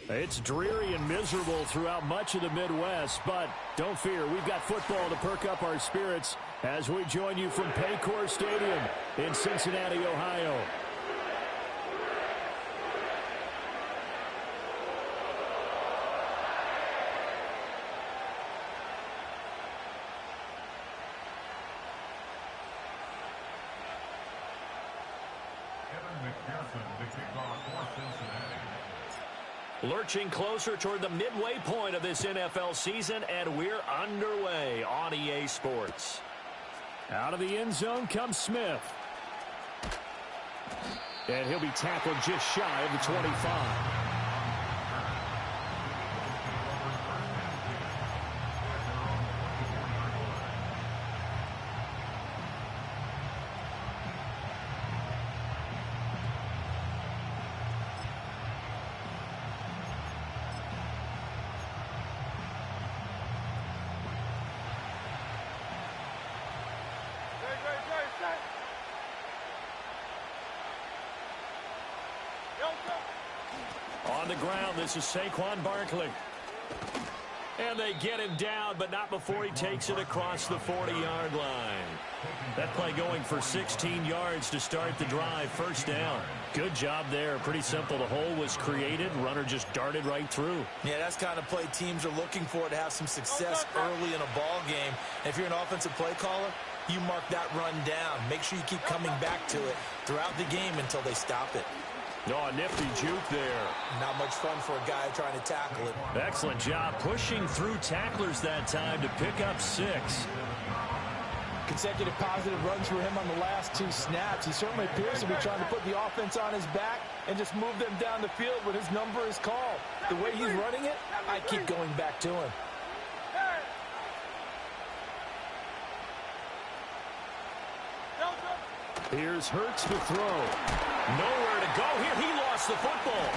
It's dreary and miserable throughout much of the Midwest, but don't fear, we've got football to perk up our spirits as we join you from Paycor Stadium in Cincinnati, Ohio. Lurching closer toward the midway point of this NFL season, and we're underway on EA Sports. Out of the end zone comes Smith. And he'll be tackled just shy of the 25. On the ground, this is Saquon Barkley. And they get him down, but not before he takes it across the 40-yard line. That play going for 16 yards to start the drive. First down. Good job there. Pretty simple. The hole was created. Runner just darted right through. Yeah, that's the kind of play teams are looking for to have some success early in a ball game. And if you're an offensive play caller, you mark that run down. Make sure you keep coming back to it throughout the game until they stop it. Oh, nifty juke there. Not much fun for a guy trying to tackle it. Excellent job pushing through tacklers that time to pick up 6. Consecutive positive runs for him on the last 2 snaps. He certainly appears to be trying to put the offense on his back and just move them down the field when his number is called. The way he's running it, I keep going back to him. Here's Hurts to throw. Nowhere to go here. He lost the football.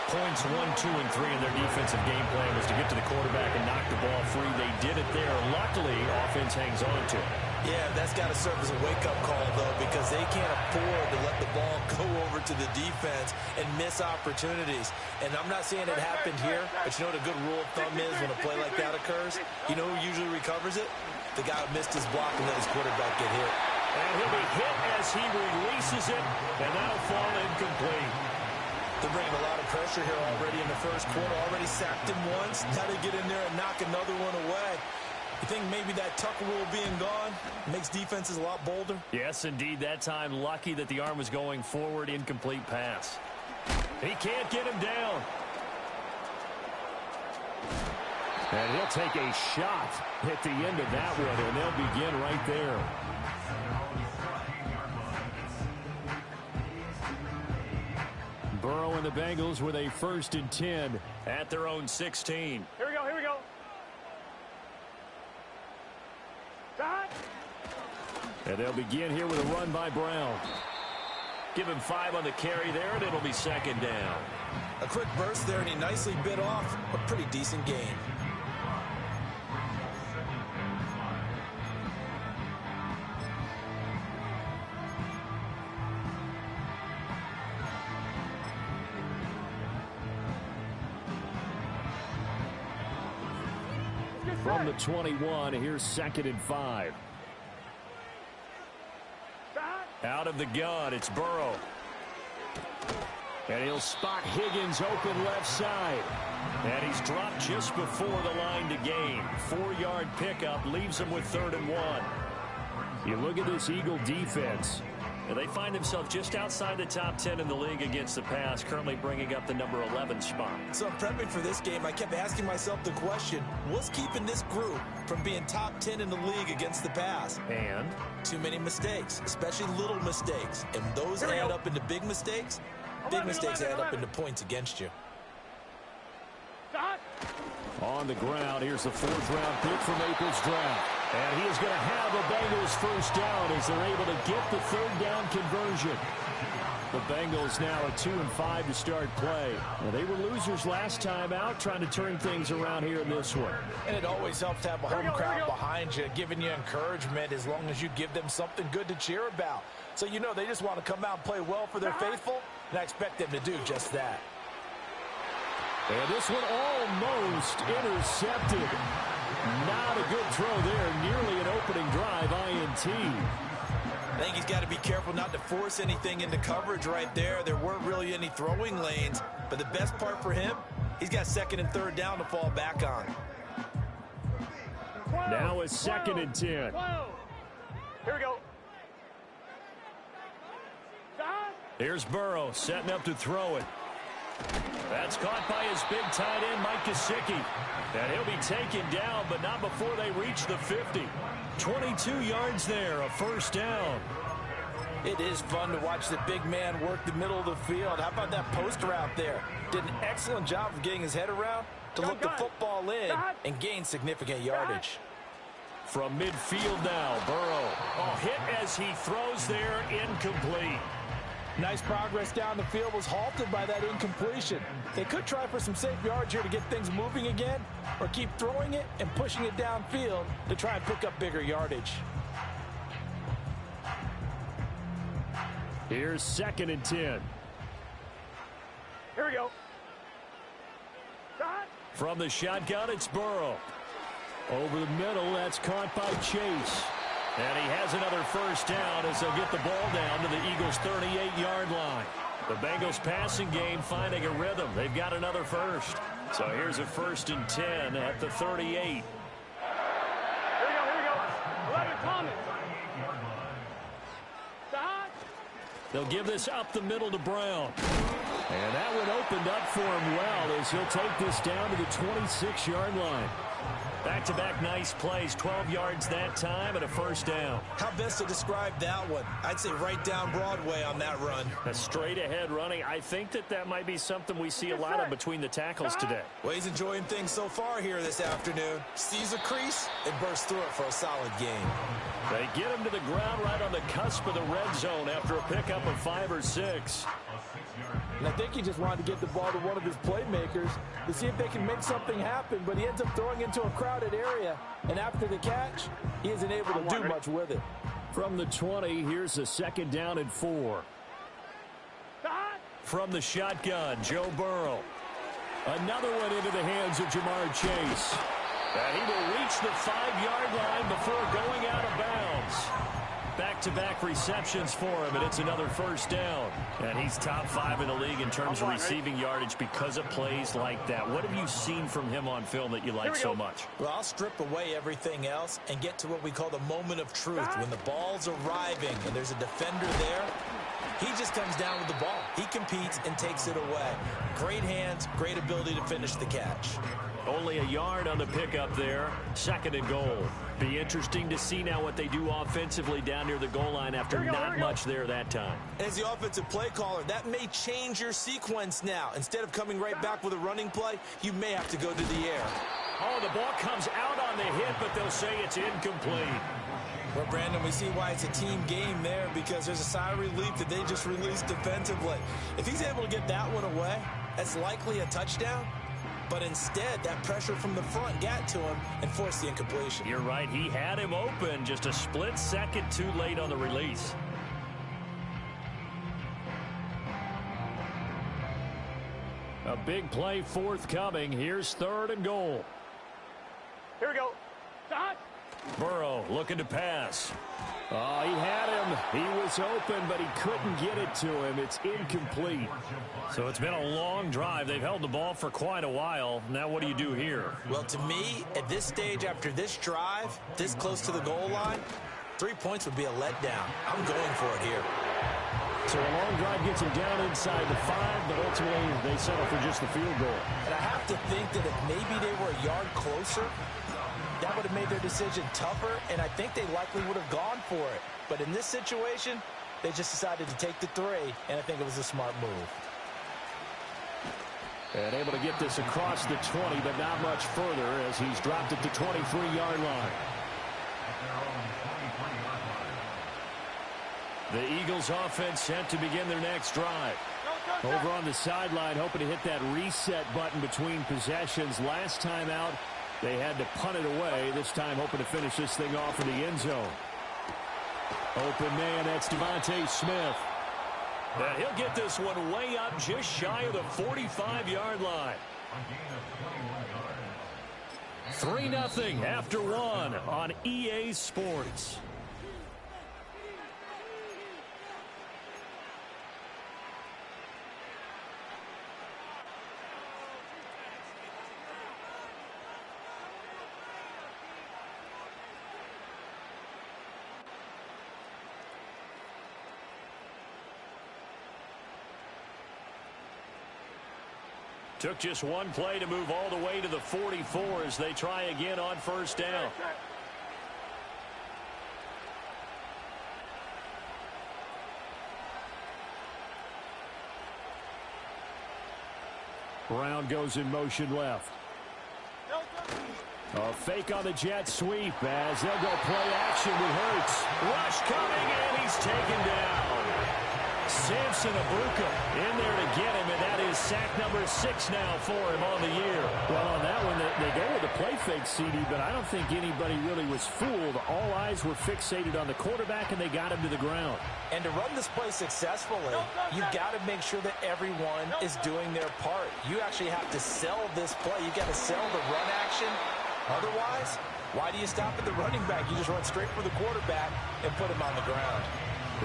Points 1, 2, and 3 in their defensive game plan was to get to the quarterback and knock the ball free. They did it there. Luckily, offense hangs on to it. Yeah, that's got to serve as a wake-up call, though, because they can't afford to let the ball go over to the defense and miss opportunities. And I'm not saying it happened here, but you know what a good rule of thumb is when a play like that occurs? You know who usually recovers it? The guy who missed his block and let his quarterback get hit. And he'll be hit as he releases it, and that'll fall incomplete. They're bringing a lot of pressure here already in the first quarter. Already sacked him once. Now they get in there and knock another one away. You think maybe that Tucker rule being gone makes defenses a lot bolder? Yes, indeed. That time, lucky that the arm was going forward. Incomplete pass. He can't get him down. And he'll take a shot at the end of that one, and they'll begin right there. Burrow and the Bengals with a 1st and 10 at their own 16. Here we go, here we go. And they'll begin here with a run by Brown. Give him 5 on the carry there, and it'll be 2nd down. A quick burst there, and he nicely bit off a pretty decent gain. From the 21, here's 2nd and 5. Out of the gun, it's Burrow. And he'll spot Higgins open left side. And he's dropped just before the line to gain. 4-yard pickup leaves him with 3rd and 1. You look at this Eagle defense. And they find themselves just outside the top 10 in the league against the pass, currently bringing up the number 11 spot. So I'm prepping for this game. I kept asking myself the question, what's keeping this group from being top 10 in the league against the pass? And? Too many mistakes, especially little mistakes. And those add up into big mistakes. Big mistakes add up into points against you. On the ground, here's the 4th-round pick from April's draft. And he is going to have a Bengals 1st down as they're able to get the 3rd down conversion. The Bengals now at 2 and 5 to start play. Well, they were losers last time out, trying to turn things around here in this one. And it always helps to have a home crowd behind you, giving you encouragement as long as you give them something good to cheer about. So you know they just want to come out and play well for their faithful, and I expect them to do just that. And this one almost intercepted. Not a good throw there. Nearly an opening drive, INT. I think he's got to be careful not to force anything into coverage right there. There weren't really any throwing lanes. But the best part for him, he's got 2nd and 3rd down to fall back on. Now it's 2nd and 10. Here we go. Here's Burrow setting up to throw it. That's caught by his big tight end, Mike Gesicki. And he'll be taken down, but not before they reach the 50. 22 yards there, a 1st down. It is fun to watch the big man work the middle of the field. How about that post route there? Did an excellent job of getting his head around to look the football in and gain significant yardage. From midfield now, Burrow. Oh, hit as he throws there, incomplete. Nice progress down the field, was halted by that incompletion. They could try for some safe yards here to get things moving again, or keep throwing it and pushing it downfield to try and pick up bigger yardage. Here's 2nd and 10. Here we go. From the shotgun, it's Burrow. Over the middle, that's caught by Chase. And he has another 1st down as they'll get the ball down to the Eagles' 38-yard line. The Bengals passing game finding a rhythm. They've got another 1st. So here's a 1st and 10 at the 38. Here we go. 11 coming. They'll give this up the middle to Brown. And that one opened up for him well as he'll take this down to the 26-yard line. Back-to-back nice plays, 12 yards that time and a 1st down. How best to describe that one? I'd say right down Broadway on that run. A straight-ahead running. I think that might be something we see a lot of between the tackles today. Well, he's enjoying things so far here this afternoon. Sees a crease and bursts through it for a solid gain. They get him to the ground right on the cusp of the red zone after a pickup of 5 or 6. And I think he just wanted to get the ball to one of his playmakers to see if they can make something happen, but he ends up throwing into into a crowded area, and after the catch, he isn't able to do much with it. From the 20, here's a 2nd down and 4. From the shotgun, Joe Burrow. Another one into the hands of Jamar Chase. And he will reach the 5-yard line before going out of bounds. Back-to-back receptions for him, and it's another 1st down. And he's top 5 in the league in terms of receiving yardage because of plays like that. What have you seen from him on film that you like so much? Well, I'll strip away everything else and get to what we call the moment of truth. When the ball's arriving and there's a defender there, he just comes down with the ball. He competes and takes it away. Great hands, great ability to finish the catch. Only a yard on the pickup there. 2nd and goal. Be interesting to see now what they do offensively down near the goal line after not much there that time. As the offensive play caller, that may change your sequence now. Instead of coming right back with a running play, you may have to go to the air. Oh, the ball comes out on the hit, but they'll say it's incomplete. Well, Brandon, we see why it's a team game there because there's a sigh of relief that they just released defensively. If he's able to get that one away, that's likely a touchdown. But instead, that pressure from the front got to him and forced the incompletion. You're right. He had him open, just a split second too late on the release. A big play forthcoming. Here's 3rd and goal. Here we go. Stop. Burrow looking to pass. Oh, he had him. He was open, but he couldn't get it to him. It's incomplete. So it's been a long drive. They've held the ball for quite a while. Now what do you do here? Well, to me, at this stage after this drive, this close to the goal line, 3 points would be a letdown. I'm going for it here. So a long drive gets him down inside the 5, but ultimately they settle for just the field goal. And I have to think that if maybe they were a yard closer, that would have made their decision tougher, and I think they likely would have gone for it. But in this situation, they just decided to take the 3, and I think it was a smart move. And able to get this across the 20, but not much further as he's dropped it to 23-yard line. The Eagles offense set to begin their next drive. Over on the sideline, hoping to hit that reset button between possessions. Last time out, they had to punt it away. This time hoping to finish this thing off in the end zone. Open man, that's Devontae Smith. And he'll get this one way up just shy of the 45-yard line. 3-0 after 1 on EA Sports. Took just one play to move all the way to the 44 as they try again on 1st down. Brown goes in motion left. A fake on the jet sweep as they'll go play action with Hurts. Rush coming, and he's taken down. Samson Abuka in there to get him, and that is sack number 6 now for him on the year. Well, on that one, they go with the play fake, CD, but I don't think anybody really was fooled. All eyes were fixated on the quarterback, and they got him to the ground. And to run this play successfully, you've got to make sure that everyone is doing their part. You actually have to sell this play. You've got to sell the run action. Otherwise, why do you stop at the running back? You just run straight for the quarterback and put him on the ground.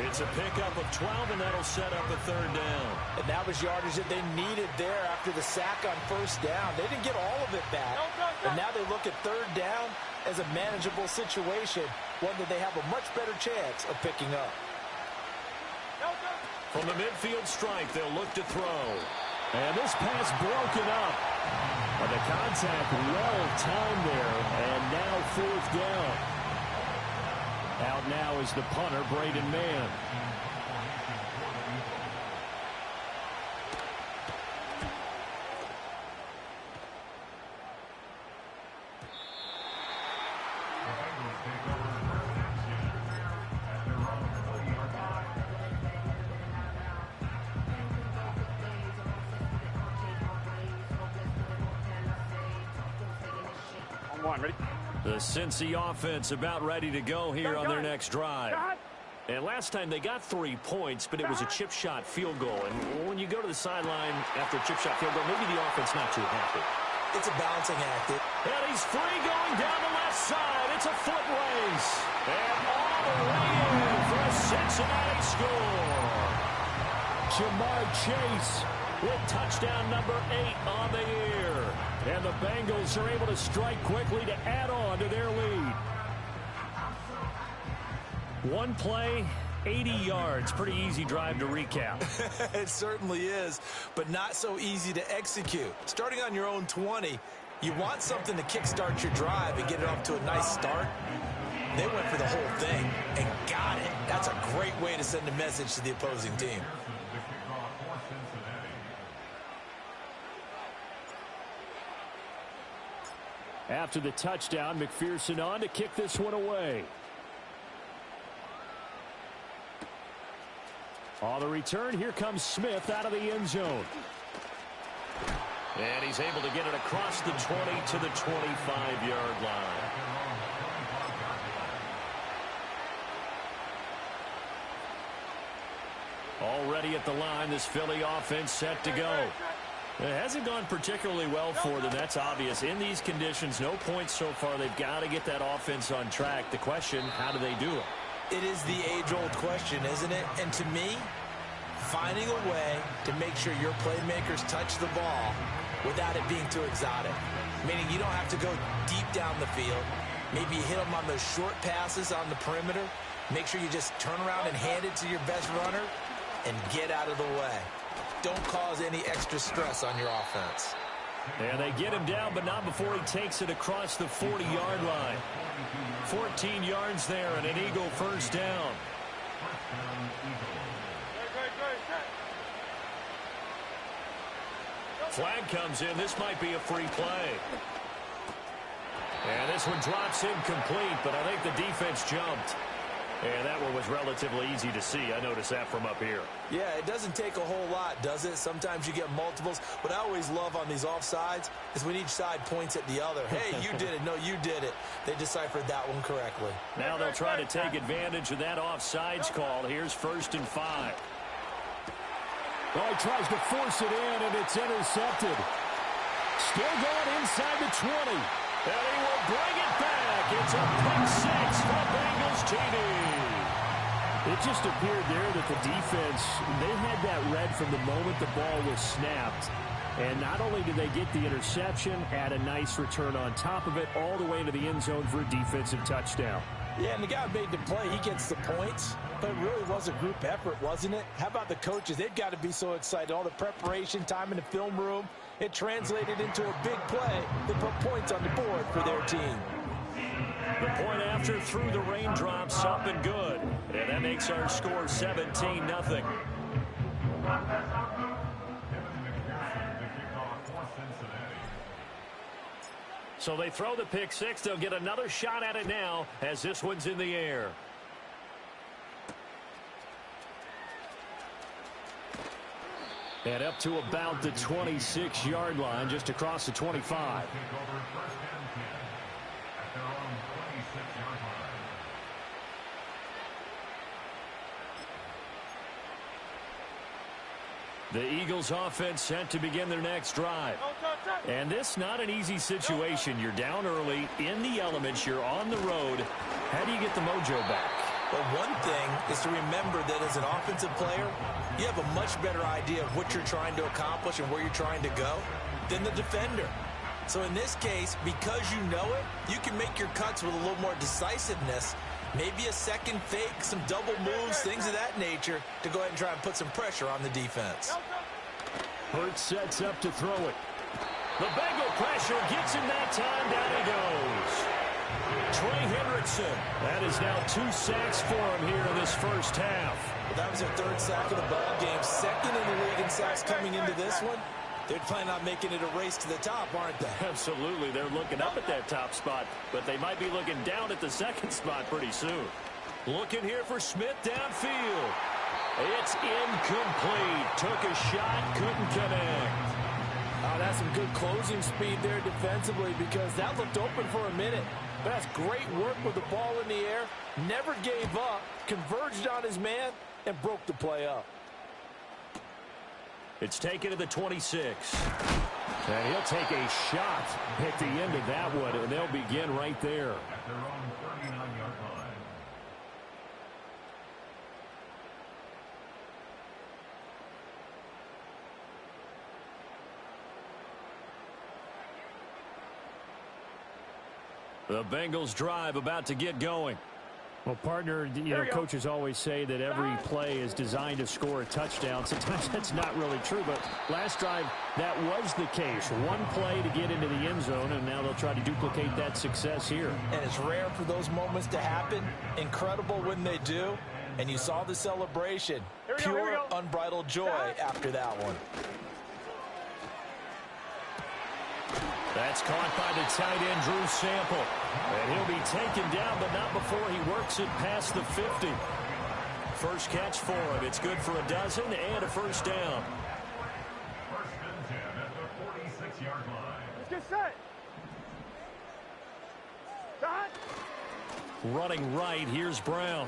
It's a pickup of 12, and that'll set up a 3rd down. And that was yardage that they needed there after the sack on 1st down. They didn't get all of it back. But now they look at 3rd down as a manageable situation, one that they have a much better chance of picking up. From the midfield strike, they'll look to throw. And this pass broken up. But the contact well timed there, and now 4th down. Out now is the punter, Braden Mann. Saquon, ready? The Cincy offense about ready to go here on their next drive. And last time they got 3 points, but it was a chip shot field goal. And when you go to the sideline after a chip shot field goal, maybe the offense not too happy. It's a balancing act. And he's free going down the left side. It's a foot race. And all the way in for a Cincinnati score. Jamar Chase with touchdown number 8 on the year. And the Bengals are able to strike quickly to add on to their lead. One play, 80 yards. Pretty easy drive to recap. It certainly is, but not so easy to execute. Starting on your own 20, you want something to kickstart your drive and get it off to a nice start. They went for the whole thing and got it. That's a great way to send a message to the opposing team. After the touchdown, McPherson on to kick this one away. On the return, here comes Smith out of the end zone. And he's able to get it across the 20 to the 25-yard line. Already at the line, this Philly offense set to go. It hasn't gone particularly well for them. That's obvious. In these conditions, no points so far. They've got to get that offense on track. The question, how do they do it? It is the age-old question, isn't it? And to me, finding a way to make sure your playmakers touch the ball without it being too exotic. Meaning you don't have to go deep down the field. Maybe you hit them on those short passes on the perimeter. Make sure you just turn around and hand it to your best runner and get out of the way. Don't cause any extra stress on your offense. And they get him down, but not before he takes it across the 40-yard line. 14 yards there and an Eagle first down. Flag comes in. This might be a free play. And this one drops incomplete, but I think the defense jumped. And that one was relatively easy to see. I noticed that from up here. Yeah, it doesn't take a whole lot, does it? Sometimes you get multiples. What I always love on these offsides is when each side points at the other. Hey, you did it. No, you did it. They deciphered that one correctly. Now they'll try to take advantage of that offsides call. Here's 1st and 5. Well, he tries to force it in, and it's intercepted. Still going inside the 20. And he will bring it back. It's a pick 6 for Bengals TD. It just appeared there that the defense, they had that read from the moment the ball was snapped. And not only did they get the interception, add a nice return on top of it, all the way into the end zone for a defensive touchdown. Yeah, and the guy made the play. He gets the points. But it really was a group effort, wasn't it? How about the coaches? They've got to be so excited. All the preparation, time in the film room. It translated into a big play that put points on the board for their team. The point after through the raindrops up and good. And that makes our score 17-0. So they throw the pick 6. They'll get another shot at it now as this one's in the air. And up to about the 26-yard line, just across the 25. The Eagles offense set to begin their next drive. And this not an easy situation. You're down early, in the elements, you're on the road. How do you get the mojo back? Well, one thing is to remember that as an offensive player, you have a much better idea of what you're trying to accomplish and where you're trying to go than the defender. So in this case, because you know it, you can make your cuts with a little more decisiveness. Maybe a second fake, some double moves, things of that nature to go ahead and try and put some pressure on the defense. Hurts sets up to throw it. The Bengal pressure gets him that time. Down he goes. Trey Hendrickson. That is now 2 sacks for him here in this first half. That was their 3rd sack of the ball game. 2nd in the league in sacks coming into this one. They're planning on making it a race to the top, aren't they? Absolutely. They're looking up at that top spot, but they might be looking down at the 2nd spot pretty soon. Looking here for Smith downfield. It's incomplete. Took a shot, couldn't connect. That's some good closing speed there defensively because that looked open for a minute. But that's great work with the ball in the air. Never gave up, converged on his man, and broke the play up. It's taken to the 26. And he'll take a shot at the end of that one, and they'll begin right there. At their own 39-yard line. The Bengals drive about to get going. Well, partner, coaches always say that every play is designed to score a touchdown. Sometimes that's not really true, but last drive, that was the case. One play to get into the end zone, and now they'll try to duplicate that success here. And it's rare for those moments to happen. Incredible when they do. And you saw the celebration. Pure, unbridled joy after that one. That's caught by the tight end, Drew Sample. And he'll be taken down, but not before he works it past the 50. First catch for him. It's good for a dozen and a first down. First and 10 at the 46-yard line. Let's get set. Shot. Running right, here's Brown.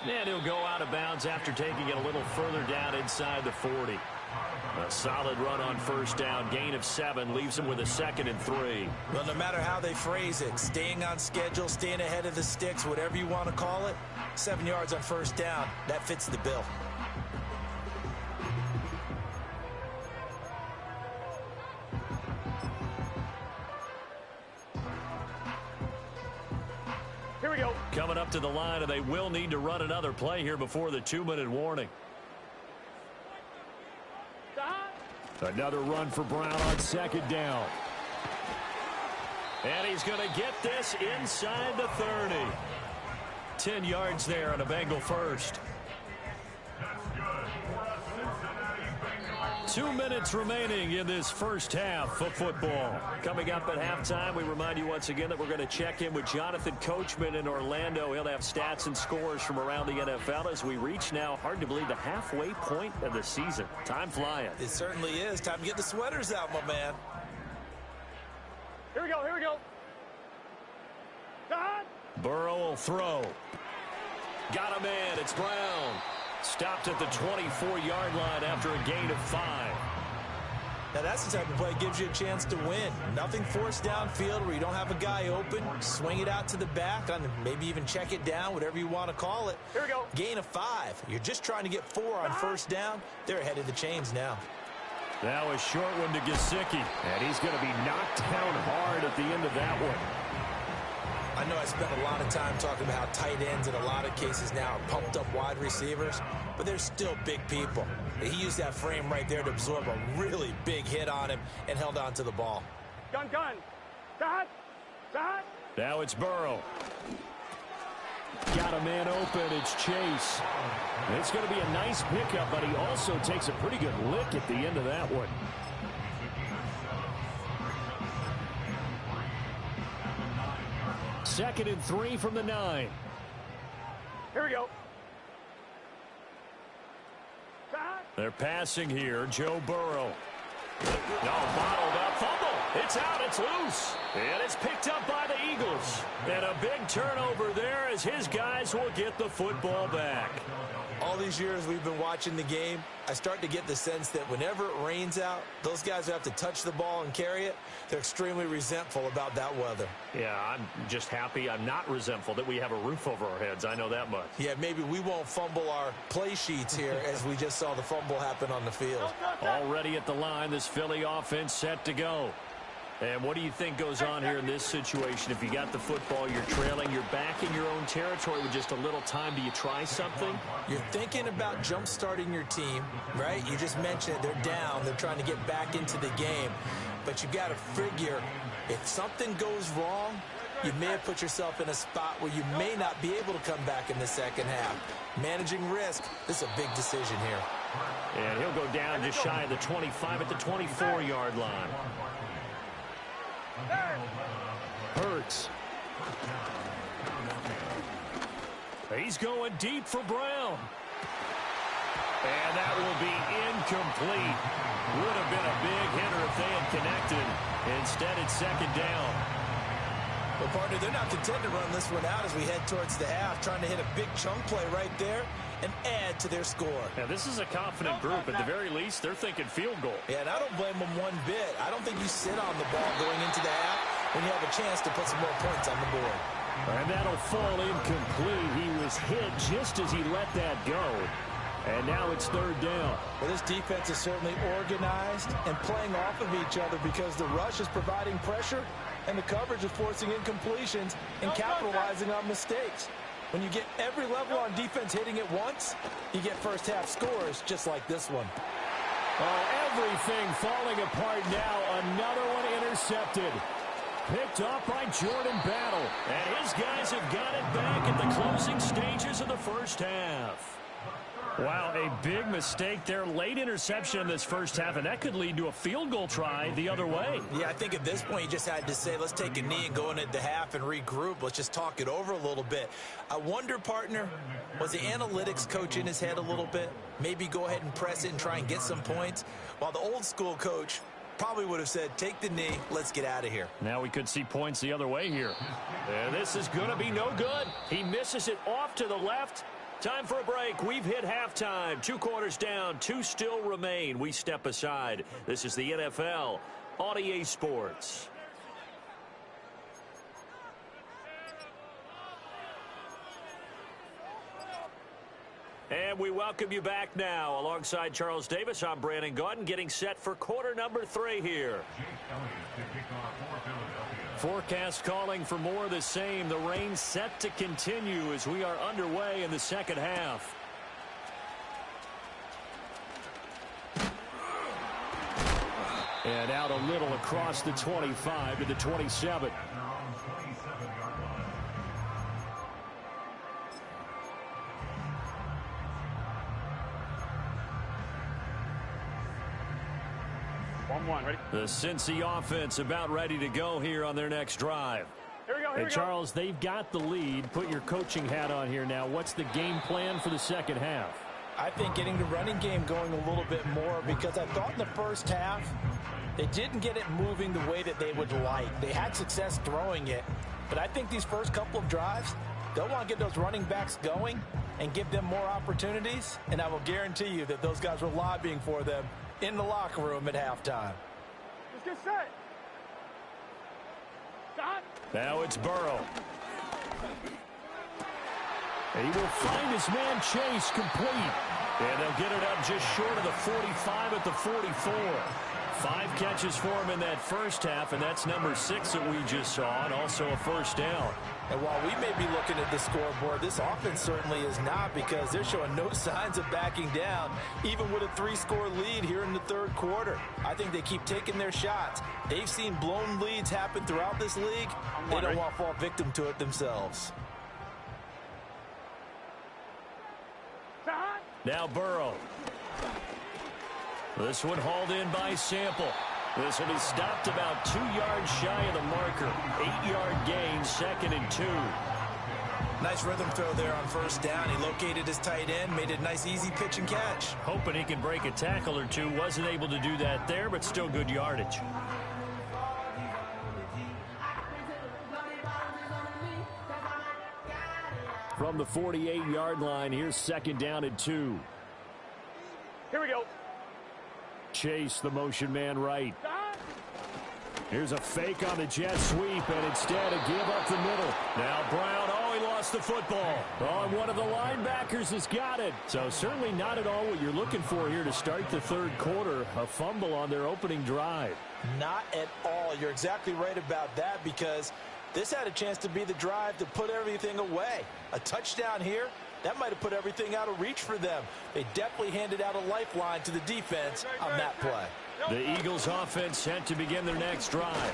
And he'll go out of bounds after taking it a little further down inside the 40. A solid run on first down. Gain of 7 leaves him with a 2nd and 3. Well, no matter how they phrase it, staying on schedule, staying ahead of the sticks, whatever you want to call it, 7 yards on first down, that fits the bill. Here we go. Coming up to the line, and they will need to run another play here before the 2-minute warning. Another run for Brown on 2nd down. And he's going to get this inside the 30. 10 yards there on a Bengal first. That's good for a Cincinnati Bengals. 2 minutes remaining in this first half of football. Coming up at halftime, we remind you once again that we're going to check in with Jonathan Coachman in Orlando. He'll have stats and scores from around the NFL as we reach now, hard to believe, the halfway point of the season. Time flying. It certainly is. Time to get the sweaters out, my man. Here we go. Here we go. Shot. Burrow will throw. Got him in. It's Brown. Stopped at the 24-yard line after a gain of 5. Now, that's the type of play that gives you a chance to win. Nothing forced downfield where you don't have a guy open. Swing it out to the back, on maybe even check it down, whatever you want to call it. Here we go. Gain of 5. You're just trying to get 4 on first down. They're ahead of the chains now. That was short one to Gesicki. And he's going to be knocked down hard at the end of that one. I know I spent a lot of time talking about how tight ends in a lot of cases now are pumped up wide receivers, but they're still big people. He used that frame right there to absorb a really big hit on him and held on to the ball. Gun. Shot. Shot. Now it's Burrow. Got a man open. It's Chase. It's going to be a nice pickup, but he also takes a pretty good lick at the end of that one. Second and 3 from the 9. Here we go. Shot. They're passing here. Joe Burrow. No, bottled up. Fumble. It's out. It's loose. And it's picked up by the Eagles. And a big turnover there as his guys will get the football back. All these years we've been watching the game, I start to get the sense that whenever it rains out, those guys who have to touch the ball and carry it, they're extremely resentful about that weather. Yeah, I'm just happy I'm not resentful that we have a roof over our heads. I know that much. Yeah, maybe we won't fumble our play sheets here as we just saw the fumble happen on the field. Already at the line, this Philly offense set to go. And what do you think goes on here in this situation? If you got the football, you're trailing, you're back in your own territory with just a little time. Do you try something? You're thinking about jump-starting your team, right? You just mentioned it. They're down. They're trying to get back into the game. But you got to figure if something goes wrong, you may have put yourself in a spot where you may not be able to come back in the second half. Managing risk, this is a big decision here. And he'll go down just shy of the 25 at the 24-yard line. Hurts. He's going deep for Brown. And that will be incomplete. Would have been a big hitter if they had connected. Instead, it's second down. Well, partner, they're not content to run this one out as we head towards the half, trying to hit a big chunk play right there and add to their score. Now, this is a confident group. At the very least, they're thinking field goal. Yeah, and I don't blame them one bit. I don't think you sit on the ball going into the half when you have a chance to put some more points on the board. And that'll fall incomplete. He was hit just as he let that go. And now it's third down. Well, this defense is certainly organized and playing off of each other because the rush is providing pressure and the coverage is forcing incompletions and capitalizing on mistakes. When you get every level on defense hitting it once, you get first half scores just like this one. Oh, everything falling apart now. Another one intercepted. Picked off by Jordan Battle. And his guys have got it back at the closing stages of the first half. Wow, a big mistake there. Late interception in this first half, and that could lead to a field goal try the other way. Yeah, I think at this point you just had to say, let's take a knee and go into the half and regroup. Let's just talk it over a little bit. I wonder, partner, was the analytics coach in his head a little bit? Maybe go ahead and press it and try and get some points? While the old school coach probably would have said, take the knee, let's get out of here. Now we could see points the other way here. And this is going to be no good. He misses it off to the left. Time for a break. We've hit halftime. 2 quarters down. 2 still remain. We step aside. This is the NFL on EA Sports. And we welcome you back now. Alongside Charles Davis, I'm Brandon Gaudin, getting set for quarter number 3 here. Forecast calling for more of the same. The rain set to continue as we are underway in the second half. And out a little across the 25 to the 27. Ready? The Cincy offense about ready to go here on their next drive. Here we go, And Charles, they've got the lead. Put your coaching hat on here now. What's the game plan for the second half? I think getting the running game going a little bit more because I thought in the first half they didn't get it moving the way that they would like. They had success throwing it, but I think these first couple of drives, they'll want to get those running backs going and give them more opportunities, and I will guarantee you that those guys were lobbying for them in the locker room at halftime. Let's get set. Stop. Now it's Burrow. And he will find his man Chase complete. And they'll get it up just short of the 45 at the 44. 5 catches for him in that first half, and that's number 6 that we just saw, and also a first down. And while we may be looking at the scoreboard, this offense certainly is not because they're showing no signs of backing down, even with a 3-score lead here in the third quarter. I think they keep taking their shots. They've seen blown leads happen throughout this league. They don't want to fall victim to it themselves. Now Burrow. This one hauled in by Sample. This one is stopped about 2 yards shy of the marker. 8-yard gain, 2nd and 2. Nice rhythm throw there on first down. He located his tight end, made it a nice easy pitch and catch. Hoping he can break a tackle or two. Wasn't able to do that there, but still good yardage. From the 48-yard line, here's 2nd down and 2. Here we go. Chase, the motion man right. Here's a fake on the jet sweep, and instead a give up the middle. Now Brown, oh, he lost the football. Oh, and one of the linebackers has got it. So certainly not at all what you're looking for here to start the third quarter. A fumble on their opening drive. Not at all. You're exactly right about that because this had a chance to be the drive to put everything away. A touchdown here, that might have put everything out of reach for them. They definitely handed out a lifeline to the defense on that play. The Eagles offense set to begin their next drive.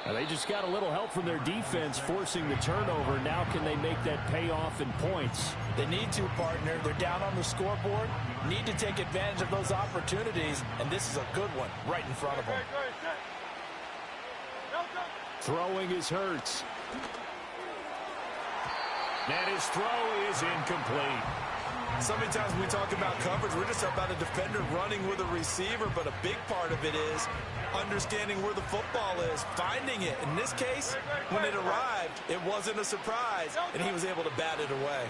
They just got a little help from their defense forcing the turnover. Now can they make that pay off in points? They need to, partner. They're down on the scoreboard. Need to take advantage of those opportunities, and this is a good one right in front of them. Throwing is Hurts. And his throw is incomplete. So many times when we talk about coverage, we're just about a defender running with a receiver, but a big part of it is understanding where the football is, finding it. In this case, when it arrived, it wasn't a surprise, and he was able to bat it away.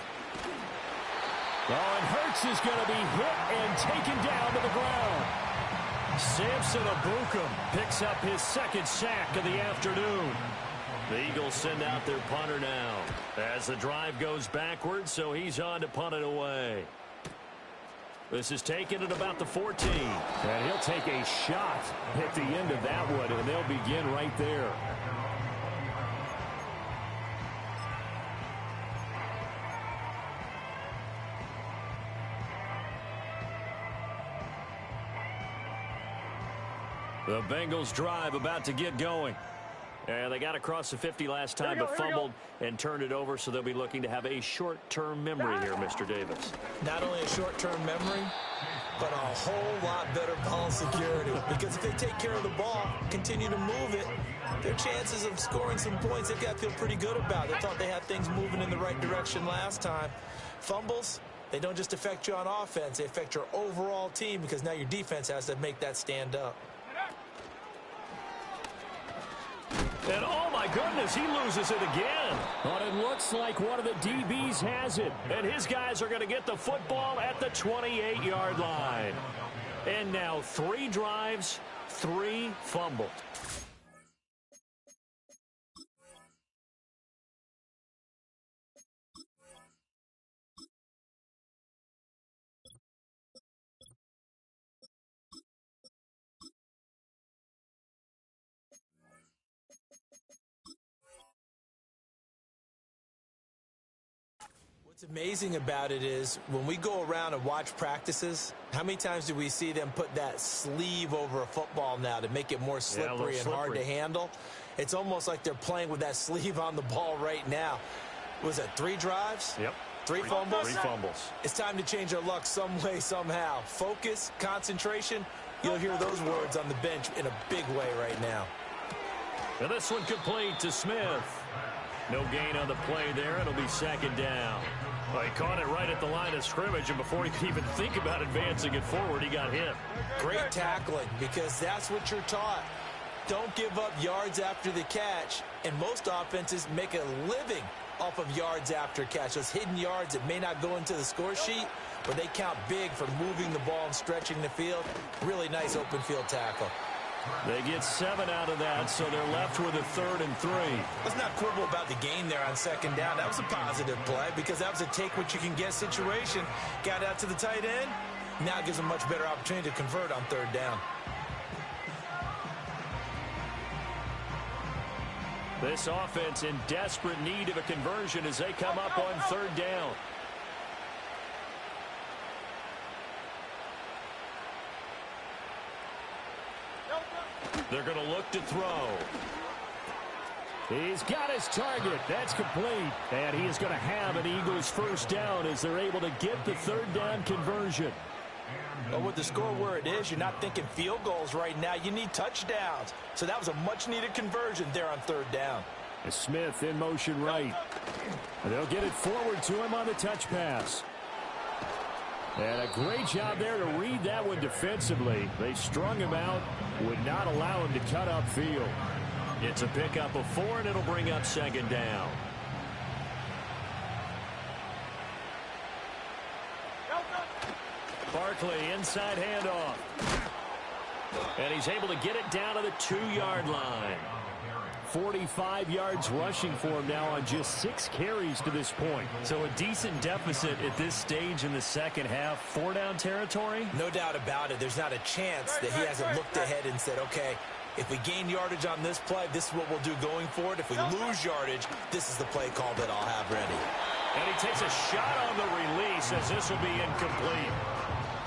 Oh, and Hurts is going to be hit and taken down to the ground. Samson Ebukam picks up his second sack of the afternoon. The Eagles send out their punter now as the drive goes backwards, so he's on to punt it away. This is taken at about the 14. And he'll take a shot at the end of that one, and they'll begin right there. The Bengals drive about to get going. And they got across the 50 last time, but fumbled and turned it over, so they'll be looking to have a short-term memory here, Mr. Davis. Not only a short-term memory, but a whole lot better ball security. Because if they take care of the ball, continue to move it, their chances of scoring some points, they've got to feel pretty good about. They thought they had things moving in the right direction last time. Fumbles, they don't just affect you on offense, they affect your overall team because now your defense has to make that stand up. And oh my goodness, he loses it again. But it looks like one of the DBs has it. And his guys are going to get the football at the 28-yard line. And now 3 drives, 3 fumbled. What's amazing about it is when we go around and watch practices, how many times do we see them put that sleeve over a football now to make it more slippery and hard to handle? It's almost like they're playing with that sleeve on the ball right now. Was it 3 drives? Yep. 3 fumbles? 3 fumbles. It's time to change our luck some way, somehow. Focus, concentration. You'll hear those words on the bench in a big way right now. And this one complete to Smith. No gain on the play there. It'll be second down. Well, he caught it right at the line of scrimmage, and before he could even think about advancing it forward, he got hit. Great tackling, because that's what you're taught. Don't give up yards after the catch, and most offenses make a living off of yards after catch. Those hidden yards that may not go into the score sheet, but they count big for moving the ball and stretching the field. Really nice open field tackle. They get 7 out of that, so they're left with a 3rd and 3. Let's not quibble about the gain there on second down. That was a positive play because that was a take-what-you-can-get situation. Got out to the tight end. Now it gives them much better opportunity to convert on 3rd down. This offense in desperate need of a conversion as they come up on 3rd down. They're going to look to throw. He's got his target. That's complete. And he is going to have an Eagles first down as they're able to get the 3rd down conversion. But with the score where it is, you're not thinking field goals right now. You need touchdowns. So that was a much-needed conversion there on 3rd down. Smith in motion right. And they'll get it forward to him on the touch pass. And a great job there to read that one defensively. They strung him out, would not allow him to cut upfield. It's a pickup of 4, and it'll bring up 2nd down. Barkley inside handoff. And he's able to get it down to the 2-yard line. 45 yards rushing for him now on just 6 carries to this point. So a decent deficit at this stage in the second half. 4-down territory? No doubt about it. There's not a chance that he hasn't looked ahead and said, okay, if we gain yardage on this play, this is what we'll do going forward. If we lose yardage, this is the play call that I'll have ready. And he takes a shot on the release as this will be incomplete.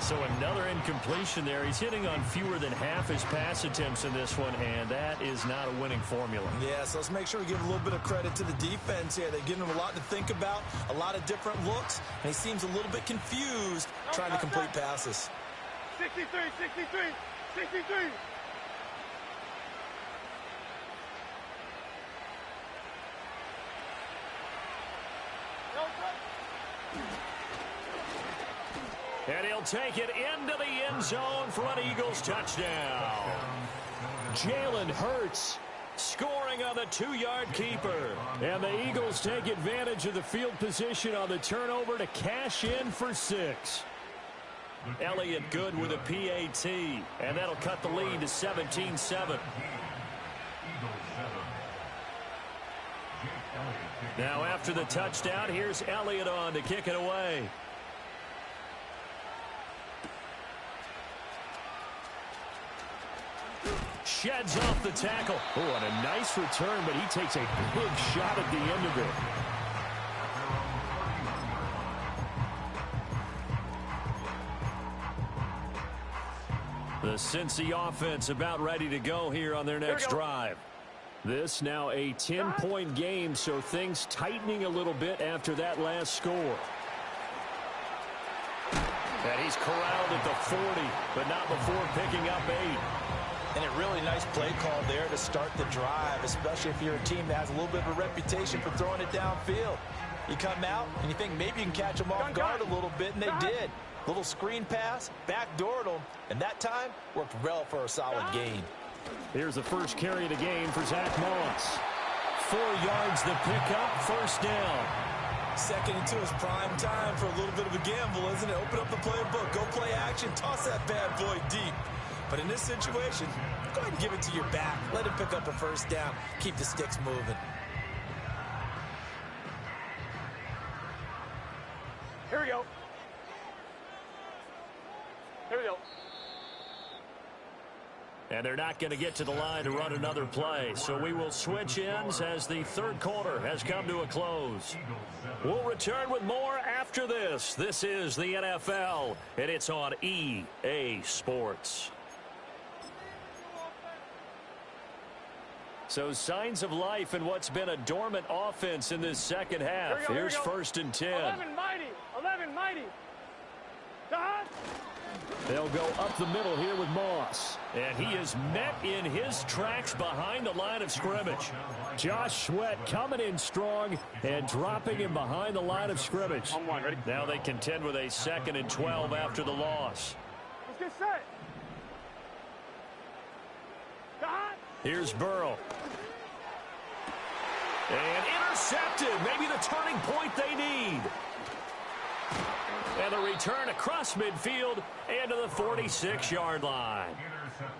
So another incompletion there. He's hitting on fewer than half his pass attempts in this one, and that is not a winning formula. Yeah, so let's make sure we give a little bit of credit to the defense here. They're giving him a lot to think about, a lot of different looks, and he seems a little bit confused trying to complete passes. 63, 63, 63. He'll take it into the end zone for an Eagles touchdown. Jalen Hurts Scoring on the 2-yard keeper. And the Eagles take advantage of the field position on the turnover to cash in for 6. Elliott good with a PAT, and that'll cut the lead to 17-7. Now after the touchdown, here's Elliott on to kick it away. Sheds off the tackle. Oh, and a nice return, but he takes a big shot at the end of it. The Cincy offense about ready to go here on their next drive. This now a 10-point game, so things tightening a little bit after that last score. And he's corralled at the 40, but not before picking up 8. And a really nice play call there to start the drive, especially if you're a team that has a little bit of a reputation for throwing it downfield. You come out and you think maybe you can catch them off guard a little bit, and they did. Little screen pass, backdoored them, and that time worked well for a solid gain. Here's the first carry of the game for Zach Moss. 4 yards the pickup, first down. 2nd and 2 is prime time for a little bit of a gamble, isn't it? Open up the playbook, go play action, toss that bad boy deep. But in this situation, go ahead and give it to your back. Let him pick up a first down. Keep the sticks moving. Here we go. Here we go. And they're not going to get to the line to run another play. So we will switch ends as the third quarter has come to a close. We'll return with more after this. This is the NFL, and it's on EA Sports. So signs of life in what's been a dormant offense in this second half. Here's 1st and 10. 11 mighty. 11 mighty. They'll go up the middle here with Moss. And he is met in his tracks behind the line of scrimmage. Josh Sweat coming in strong and dropping him behind the line of scrimmage. On one, ready? Now they contend with a 2nd and 12 after the loss. Let's get set. Here's Burrow. And intercepted. Maybe the turning point they need. And a return across midfield and to the 46-yard line.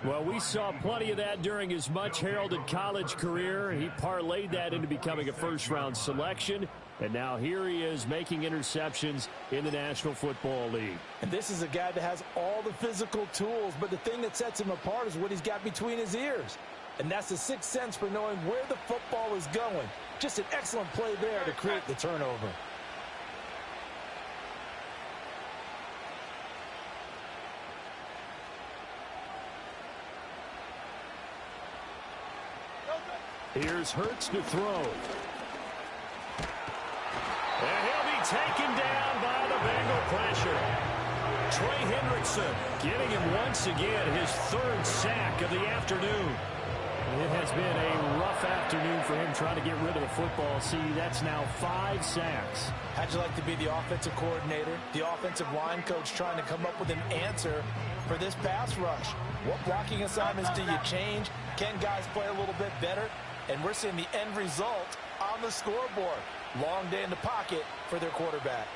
Well, we saw plenty of that during his much-heralded college career. He parlayed that into becoming a first-round selection. And now here he is making interceptions in the National Football League. And this is a guy that has all the physical tools, but the thing that sets him apart is what he's got between his ears. And that's the sixth sense for knowing where the football is going. Just an excellent play there to create the turnover. Here's Hurts to throw. And he'll be taken down by the Bengal pressure. Trey Hendrickson getting him once again his 3rd sack of the afternoon. It has been a rough afternoon for him trying to get rid of the football. See, that's now 5 sacks. How'd you like to be the offensive coordinator, the offensive line coach trying to come up with an answer for this pass rush? What blocking assignments do you change? Can guys play a little bit better? And we're seeing the end result on the scoreboard. Long day in the pocket for their quarterback.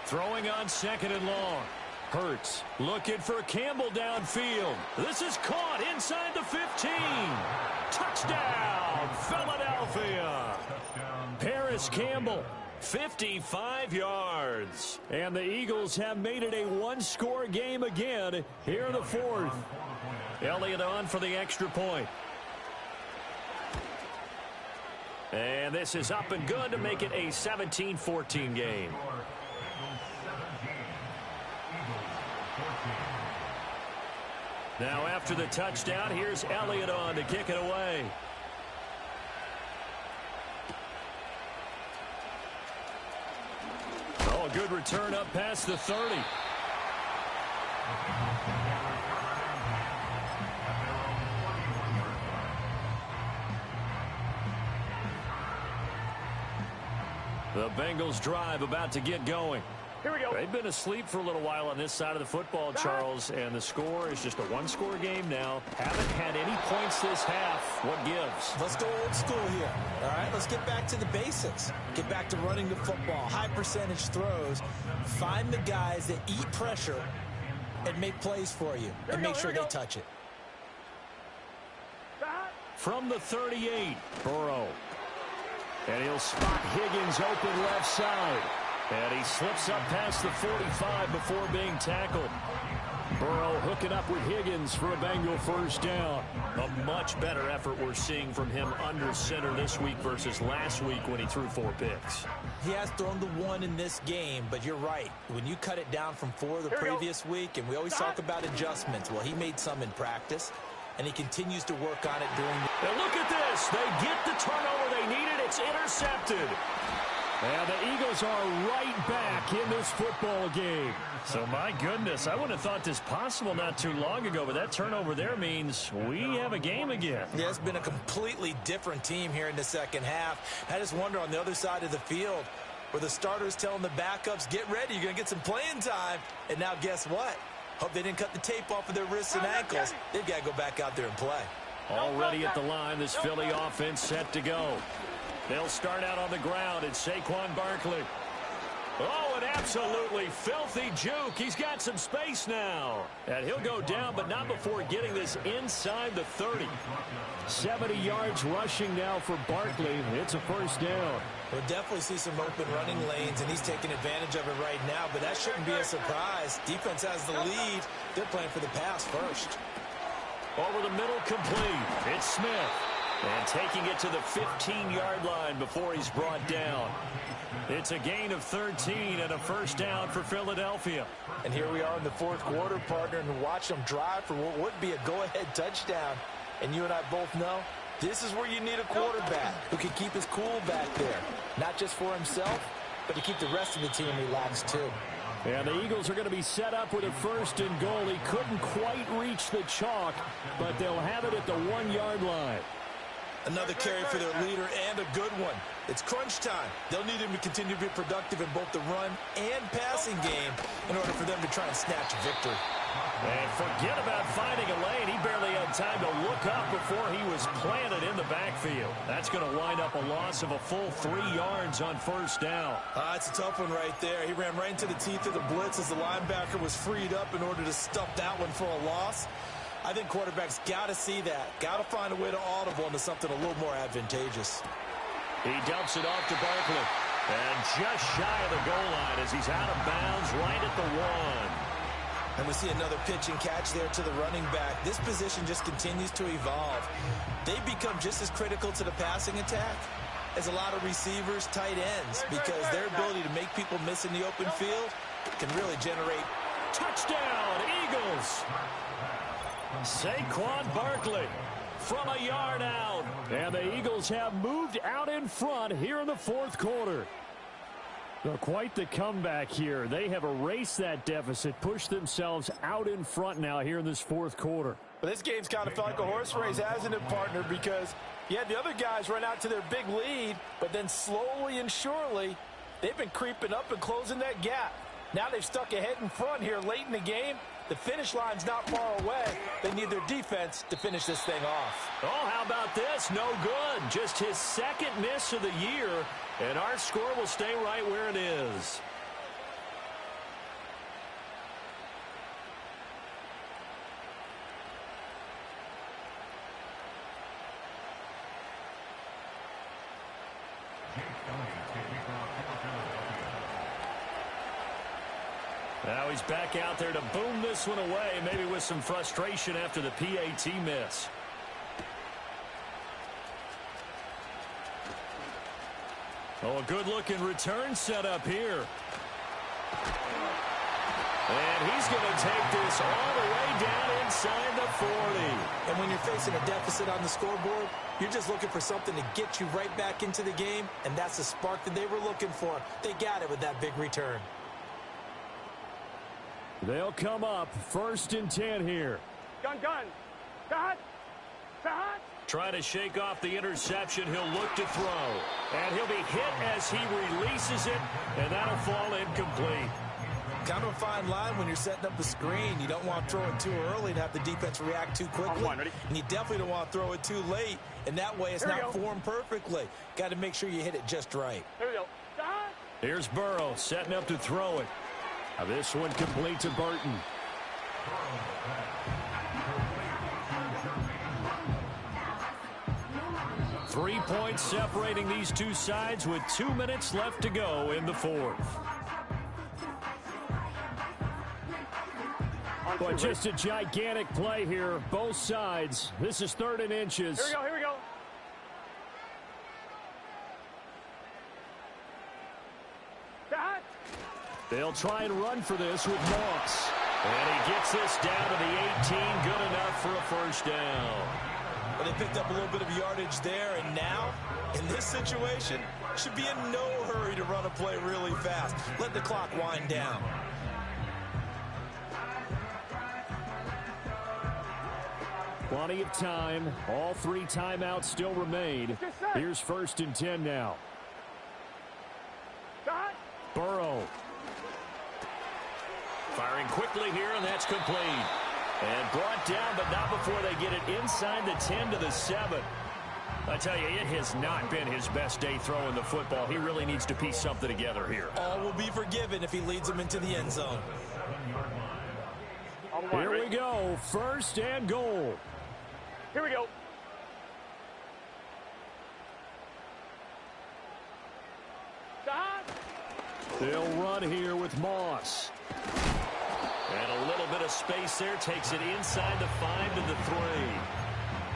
Throwing on 2nd and long. Hurts looking for Campbell downfield. This is caught inside the 15. Touchdown, Philadelphia. Paris Campbell, 55 yards. And the Eagles have made it a one-score game again here in the 4th. Elliott on for the extra point. And this is up and good to make it a 17-14 game. Now after the touchdown, here's Elliott on to kick it away. Oh, a good return up past the 30. The Bengals drive about to get going. Here we go. They've been asleep for a little while on this side of the football, Charles, and the score is just a one-score game now. Haven't had any points this half. What gives? Let's go old school here. All right, let's get back to the basics. Get back to running the football, high percentage throws. Find the guys that eat pressure and make plays for you, and make sure they touch it. From the 38, Burrow. And he'll spot Higgins open left side. And he slips up past the 45 before being tackled. Burrow hooking up with Higgins for a Bengal first down. A much better effort we're seeing from him under center this week versus last week when he threw 4 picks. He has thrown the 1 in this game, but you're right. When you cut it down from 4 the previous week, and we always talk about adjustments, well, he made some in practice, and he continues to work on it during the... Now look at this. They get the turnover they needed. It's intercepted. And the Eagles are right back in this football game. So, my goodness, I wouldn't have thought this possible not too long ago, but that turnover there means we have a game again. Yeah, it's been a completely different team here in the second half. I just wonder on the other side of the field where the starters telling the backups, get ready, you're going to get some playing time. And now guess what? Hope they didn't cut the tape off of their wrists and ankles. They've got to go back out there and play. Already at the line, this Philly offense set to go. They'll start out on the ground. It's Saquon Barkley. Oh, an absolutely filthy juke. He's got some space now. And he'll go down, but not before getting this inside the 30. 70 yards rushing now for Barkley. It's a first down. We'll definitely see some open running lanes, and he's taking advantage of it right now, but that shouldn't be a surprise. Defense has the lead. They're playing for the pass first. Over the middle, complete. It's Smith. And taking it to the 15-yard line before he's brought down. It's a gain of 13 and a first down for Philadelphia. And here we are in the fourth quarter, partner, and watch them drive for what would be a go-ahead touchdown. And you and I both know this is where you need a quarterback who can keep his cool back there. Not just for himself, but to keep the rest of the team relaxed too. And the Eagles are going to be set up with a first and goal. He couldn't quite reach the chalk, but they'll have it at the 1-yard line. Another carry for their leader, and a good one. It's crunch time. They'll need him to continue to be productive in both the run and passing game in order for them to try and snatch a victory. And forget about finding a lane. He barely had time to look up before he was planted in the backfield. That's going to wind up a loss of a full 3 yards on first down. It's a tough one right there. He ran right into the teeth of the blitz as the linebacker was freed up in order to stuff that one for a loss. I think quarterbacks got to see that. Got to find a way to audible into something a little more advantageous. He dumps it off to Barkley. And just shy of the goal line as he's out of bounds right at the 1. And we see another pitch and catch there to the running back. This position just continues to evolve. They become just as critical to the passing attack as a lot of receivers, tight ends, because their ability to make people miss in the open field can really generate. Touchdown, Eagles! Saquon Barkley from a yard out. And the Eagles have moved out in front here in the fourth quarter. They're quite the comeback here. They have erased that deficit, pushed themselves out in front now here in this fourth quarter. But this game's kind of felt like a horse race, hasn't it, partner? Because you had the other guys run out to their big lead, but then slowly and surely, they've been creeping up and closing that gap. Now they've stuck ahead in front here late in the game. The finish line's not far away. They need their defense to finish this thing off. Oh, how about this? No good. Just his second miss of the year, and our score will stay right where it is. Now he's back out there to boom this one away, maybe with some frustration after the PAT miss. Oh, a good-looking return set up here. And he's going to take this all the way down inside the 40. And when you're facing a deficit on the scoreboard, you're just looking for something to get you right back into the game, and that's the spark that they were looking for. They got it with that big return. They'll come up first and 10 here. Gun. Cut. Trying to shake off the interception. He'll look to throw. And he'll be hit as he releases it, and that'll fall incomplete. Kind of a fine line when you're setting up a screen. You don't want to throw it too early to have the defense react too quickly. And you definitely don't want to throw it too late, and that way it's not formed perfectly. Got to make sure you hit it just right. Here we go. Here's Burrow setting up to throw it. Now this one complete to Burton. 3 points separating these two sides with 2 minutes left to go in the fourth. But just a gigantic play here, both sides. This is 3rd and inches. Here we go, here we go. They'll try and run for this with Moss. And he gets this down to the 18, good enough for a first down. Well, they picked up a little bit of yardage there, and now, in this situation, should be in no hurry to run a play really fast. Let the clock wind down. Plenty of time. All 3 timeouts still remain. Here's 1st and 10 now. Burrow. Firing quickly here, and that's complete. And brought down, but not before they get it inside the 10 to the 7. I tell you, it has not been his best day throwing the football. He really needs to piece something together here. All will be forgiven if he leads them into the end zone. Here we go. 1st and goal. Here we go. They'll run here with Moss. And a little bit of space there. Takes it inside the 5 to the 3.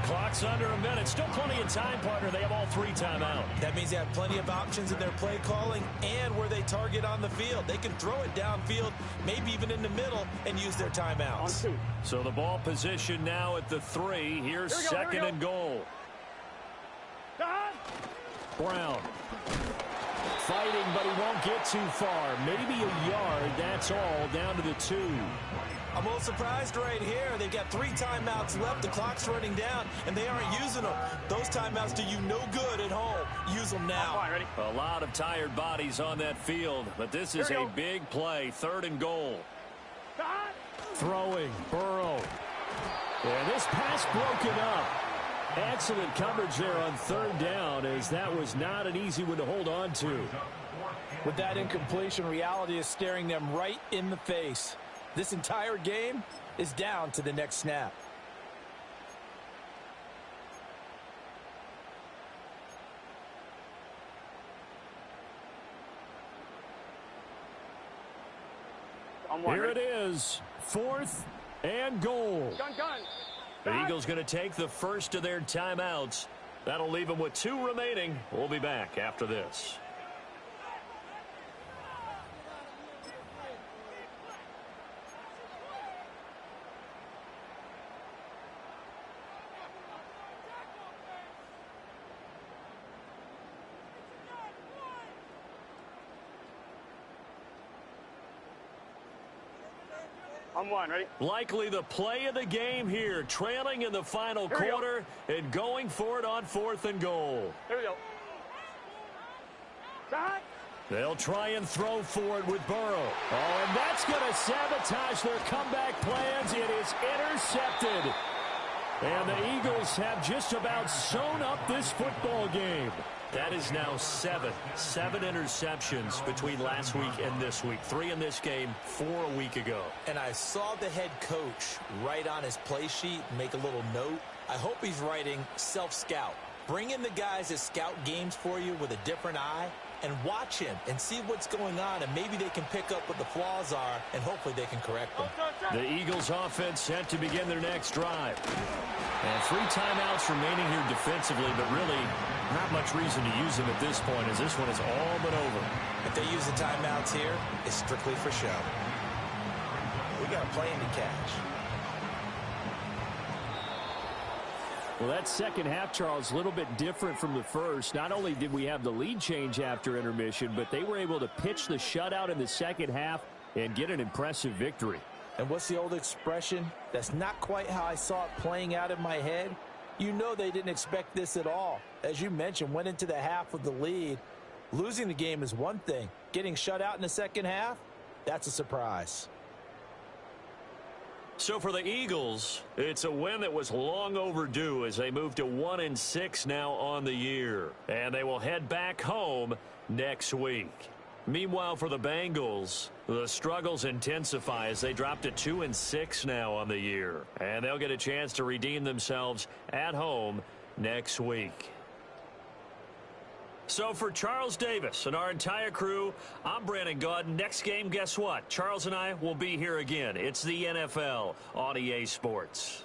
Clock's under a minute. Still plenty of time, partner. They have all 3 timeouts. That means they have plenty of options in their play calling and where they target on the field. They can throw it downfield, maybe even in the middle, and use their timeouts. So the ball position now at the 3. Here's 2nd and goal. Brown. Fighting, but he won't get too far. Maybe a yard. That's all. Down to the 2. I'm a little surprised right here. They've got 3 timeouts left. The clock's running down, and they aren't using them. Those timeouts do you no good at home. Use them now. A lot of tired bodies on that field, but this is a big play. 3rd and goal. Throwing. Burrow. And this pass broken up. Excellent coverage there on 3rd down, as that was not an easy one to hold on to. With that incompletion, reality is staring them right in the face. This entire game is down to the next snap. Here it is. 4th and goal. The Eagles going to take the first of their timeouts. That'll leave them with 2 remaining. We'll be back after this. On 1, ready? Likely the play of the game here, trailing in the final quarter and going for it on 4th and goal. Here we go. They'll try and throw for it with Burrow. Oh, and that's going to sabotage their comeback plans. It is intercepted. And the Eagles have just about sewn up this football game. That is now 7 interceptions between last week and this week. 3 in this game, 4 a week ago. And I saw the head coach write on his play sheet, make a little note. I hope he's writing self-scout. Bring in the guys that scout games for you with a different eye and watch him and see what's going on, and maybe they can pick up what the flaws are, and hopefully they can correct them. The Eagles offense set to begin their next drive. And 3 timeouts remaining here defensively, but really not much reason to use them at this point, as this one is all but over. If they use the timeouts here, it's strictly for show. We got a plane to catch. Well, that second half, Charles, a little bit different from the first. Not only did we have the lead change after intermission, but they were able to pitch the shutout in the second half and get an impressive victory. And what's the old expression? That's not quite how I saw it playing out in my head. You know they didn't expect this at all. As you mentioned, went into the half with the lead. Losing the game is one thing. Getting shut out in the second half, That's a surprise. So for the Eagles, it's a win that was long overdue as they move to 1-6 now on the year. And they will head back home next week. Meanwhile, for the Bengals, the struggles intensify as they drop to 2-6 now on the year. And they'll get a chance to redeem themselves at home next week. So for Charles Davis and our entire crew, I'm Brandon Gaudin. Next game, guess what? Charles and I will be here again. It's the NFL on EA Sports.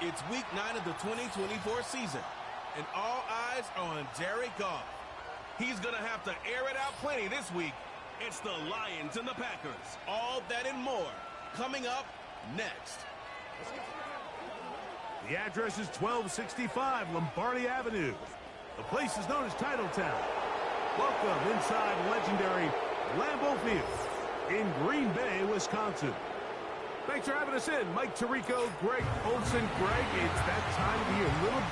It's week 9 of the 2024 season, and all eyes are on Jared Goff. He's going to have to air it out plenty this week. It's the Lions and the Packers. All that and more coming up next. The address is 1265 Lombardi Avenue. The place is known as Titletown. Welcome inside legendary Lambeau Field in Green Bay, Wisconsin. Thanks for having us in. Mike Tirico, Greg Olson. Greg, it's that time of year. Little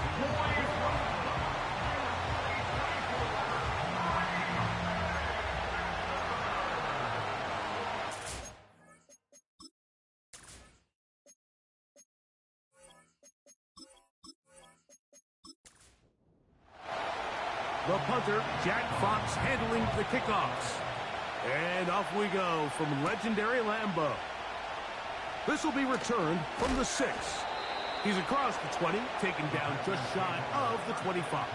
the punter, Jack Fox, handling the kickoffs. And off we go from legendary Lambeau. This will be returned from the 6. He's across the 20, taken down just shy of the 25.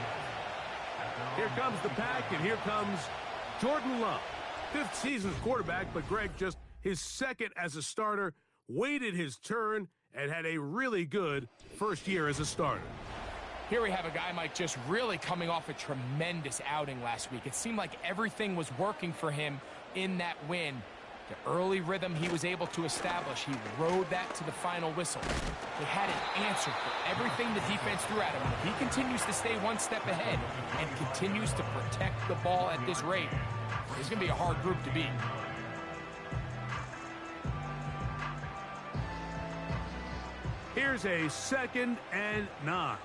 Here comes the pack, and here comes Jordan Love. 5th season as quarterback, but Greg just his 2nd as a starter, waited his turn, and had a really good first year as a starter. Here we have a guy, Mike, just really coming off a tremendous outing last week. It seemed like everything was working for him in that win. The early rhythm he was able to establish, he rode that to the final whistle. They had an answer for everything the defense threw at him. And if he continues to stay one step ahead and continues to protect the ball at this rate, it's going to be a hard group to beat. Here's a 2nd and 9.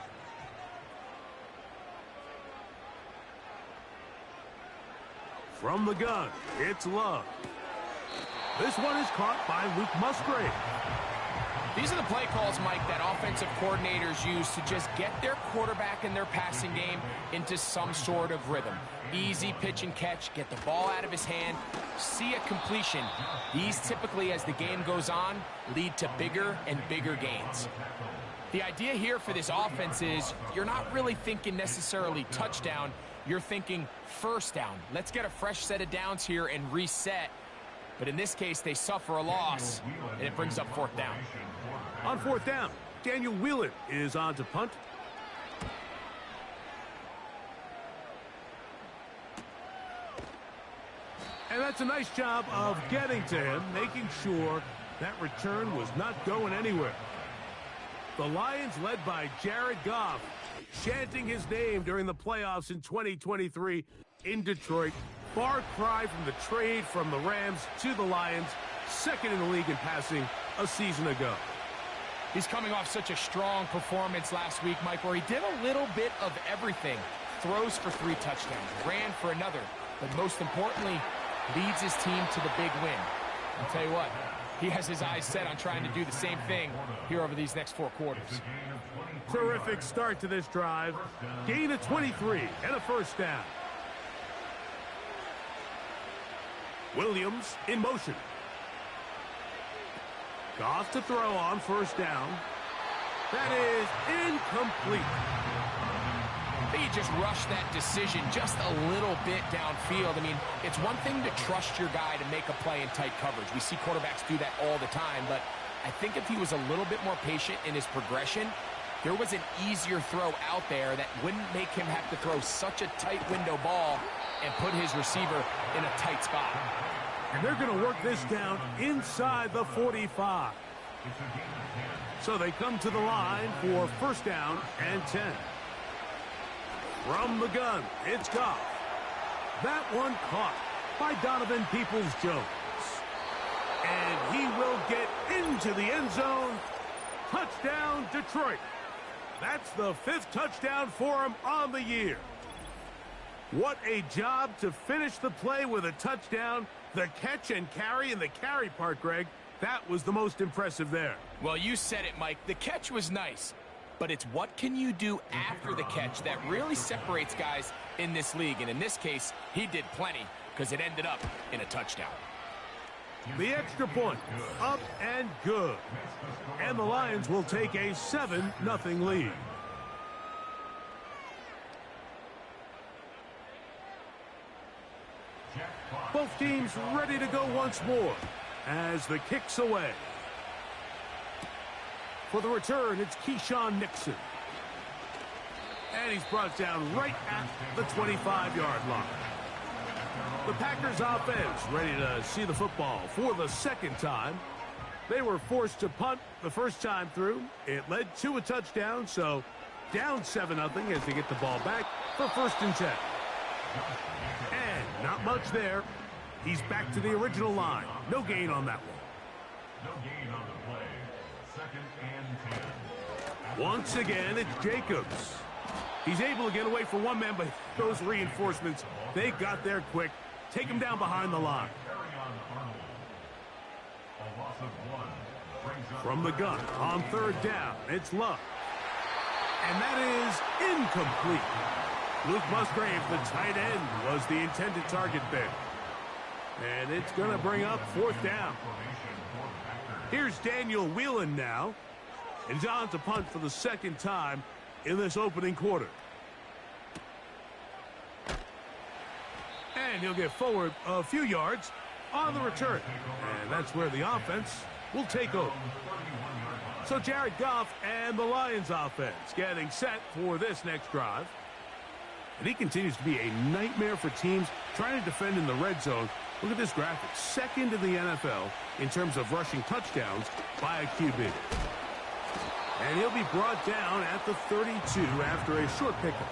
From the gun, it's Love. This one is caught by Luke Musgrave. These are the play calls, Mike, that offensive coordinators use to just get their quarterback and their passing game into some sort of rhythm. Easy pitch and catch, get the ball out of his hand, see a completion. These typically, as the game goes on, lead to bigger and bigger gains. The idea here for this offense is you're not really thinking necessarily touchdown, you're thinking first down. Let's get a fresh set of downs here and reset. But in this case, they suffer a loss, and it brings up 4th down. On 4th down, Daniel Whelan is on to punt. And that's a nice job of getting to him, making sure that return was not going anywhere. The Lions, led by Jared Goff, chanting his name during the playoffs in 2023 in Detroit. Far cry from the trade from the Rams to the Lions, 2nd in the league in passing a season ago. He's coming off such a strong performance last week, Mike, where he did a little bit of everything. Throws for 3 touchdowns, ran for another, but most importantly, leads his team to the big win. I'll tell you what, he has his eyes set on trying to do the same thing here over these next 4 quarters. Terrific start to this drive. Gain of 23 and a 1st down. Williams in motion. Goff to throw on 1st down. That is incomplete. He just rushed that decision just a little bit downfield. I mean, it's one thing to trust your guy to make a play in tight coverage. We see quarterbacks do that all the time, but I think if he was a little bit more patient in his progression, there was an easier throw out there that wouldn't make him have to throw such a tight window ball and put his receiver in a tight spot. And they're going to work this down inside the 45. So they come to the line for 1st down and 10. From the gun, it's Goff. That one caught by Donovan Peoples-Jones. And he will get into the end zone. Touchdown, Detroit. That's the 5th touchdown for him on the year. What a job to finish the play with a touchdown. The catch and carry, and the carry part, Greg, that was the most impressive there. Well, you said it, Mike. The catch was nice, but it's what can you do after the catch that really separates guys in this league. And in this case, he did plenty because it ended up in a touchdown. The extra point, up and good. And the Lions will take a 7-0 lead. Both teams ready to go once more as the kick's away. For the return, it's Keyshawn Nixon. And he's brought down right at the 25-yard line. The Packers offense ready to see the football for the second time. They were forced to punt the first time through. It led to a touchdown, so down 7-0 as they get the ball back for 1st and 10. And not much there. He's back to the original line. No gain on that one. No gain on the play. 2nd and 10. Once again, it's Jacobs. He's able to get away from one man, but those reinforcements, they got there quick. Take him down behind the line. From the gun on 3rd down, it's Love. And that is incomplete. Luke Musgrave, the tight end, was the intended target there. And it's going to bring up 4th down. Here's Daniel Whelan now. And he's on to punt for the 2nd time in this opening quarter. And he'll get forward a few yards on the return. And that's where the offense will take over. So Jared Goff and the Lions offense getting set for this next drive. And he continues to be a nightmare for teams trying to defend in the red zone. Look at this graphic. 2nd in the NFL in terms of rushing touchdowns by a QB. And he'll be brought down at the 32 after a short pickup.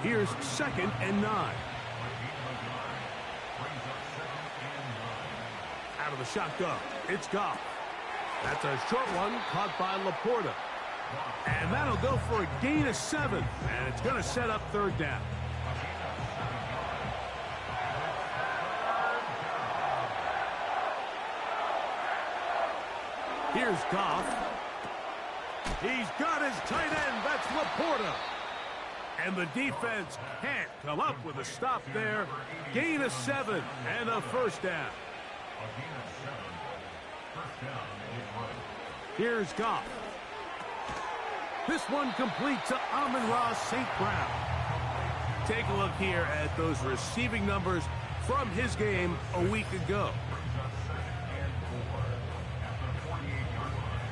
Here's 2nd and 9. Out of the shotgun, it's Goff. That's a short one caught by Laporta. And that'll go for a gain of 7. And it's going to set up 3rd down. Here's Goff. He's got his tight end. That's Laporta. And the defense can't come up with a stop there. Gain of 7 and a 1st down. Here's Goff. This one complete to Amon-Ra St. Brown. Take a look here at those receiving numbers from his game a week ago.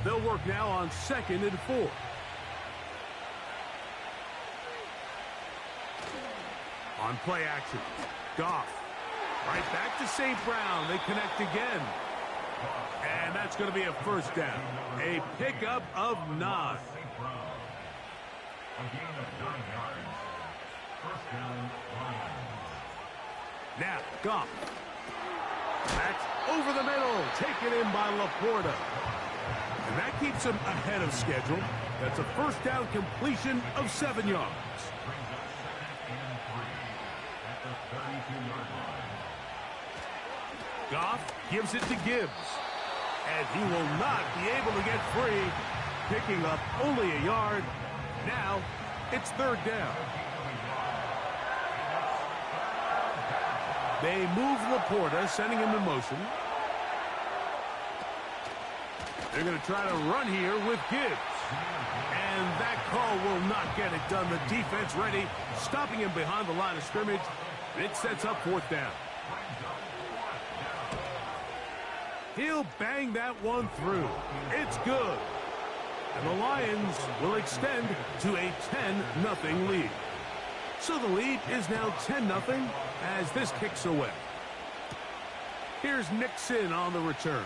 They'll work now on 2nd and 4. On play action, Goff. Right back to St. Brown. They connect again. And that's going to be a 1st down. A pickup of 9. Now, Goff. That's over the middle. Taken in by Laporta. And that keeps him ahead of schedule. That's a 1st down completion of 7 yards. Goff gives it to Gibbs. And he will not be able to get free. Picking up only a yard. Now, it's 3rd down. They move Laporta, sending him in motion. They're going to try to run here with Gibbs. And that call will not get it done. The defense ready, stopping him behind the line of scrimmage. It sets up 4th down. He'll bang that one through. It's good. And the Lions will extend to a 10-0 lead. So the lead is now 10-0 as this kicks away. Here's Nixon on the return.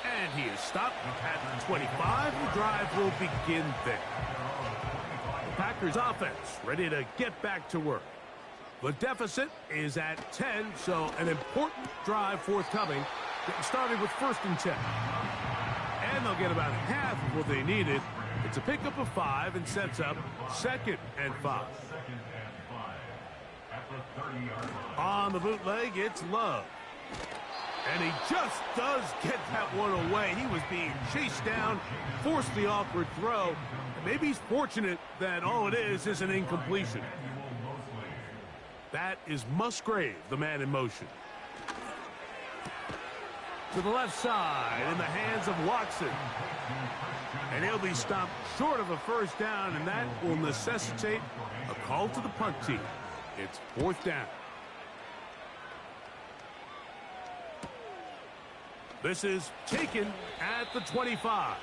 And he is stopped at 25. The drive will begin there. The Packers offense ready to get back to work. The deficit is at 10, so an important drive forthcoming. Getting started with 1st and 10. And they'll get about half of what they needed. It's a pickup of 5 and sets up 2nd and 5. On the bootleg, it's Love. And he just does get that one away. He was being chased down, forced the awkward throw. Maybe he's fortunate that all it is an incompletion. That is Musgrave, the man in motion. To the left side, in the hands of Watson. And he'll be stopped short of a 1st down, and that will necessitate a call to the punt team. It's 4th down. This is taken at the 25.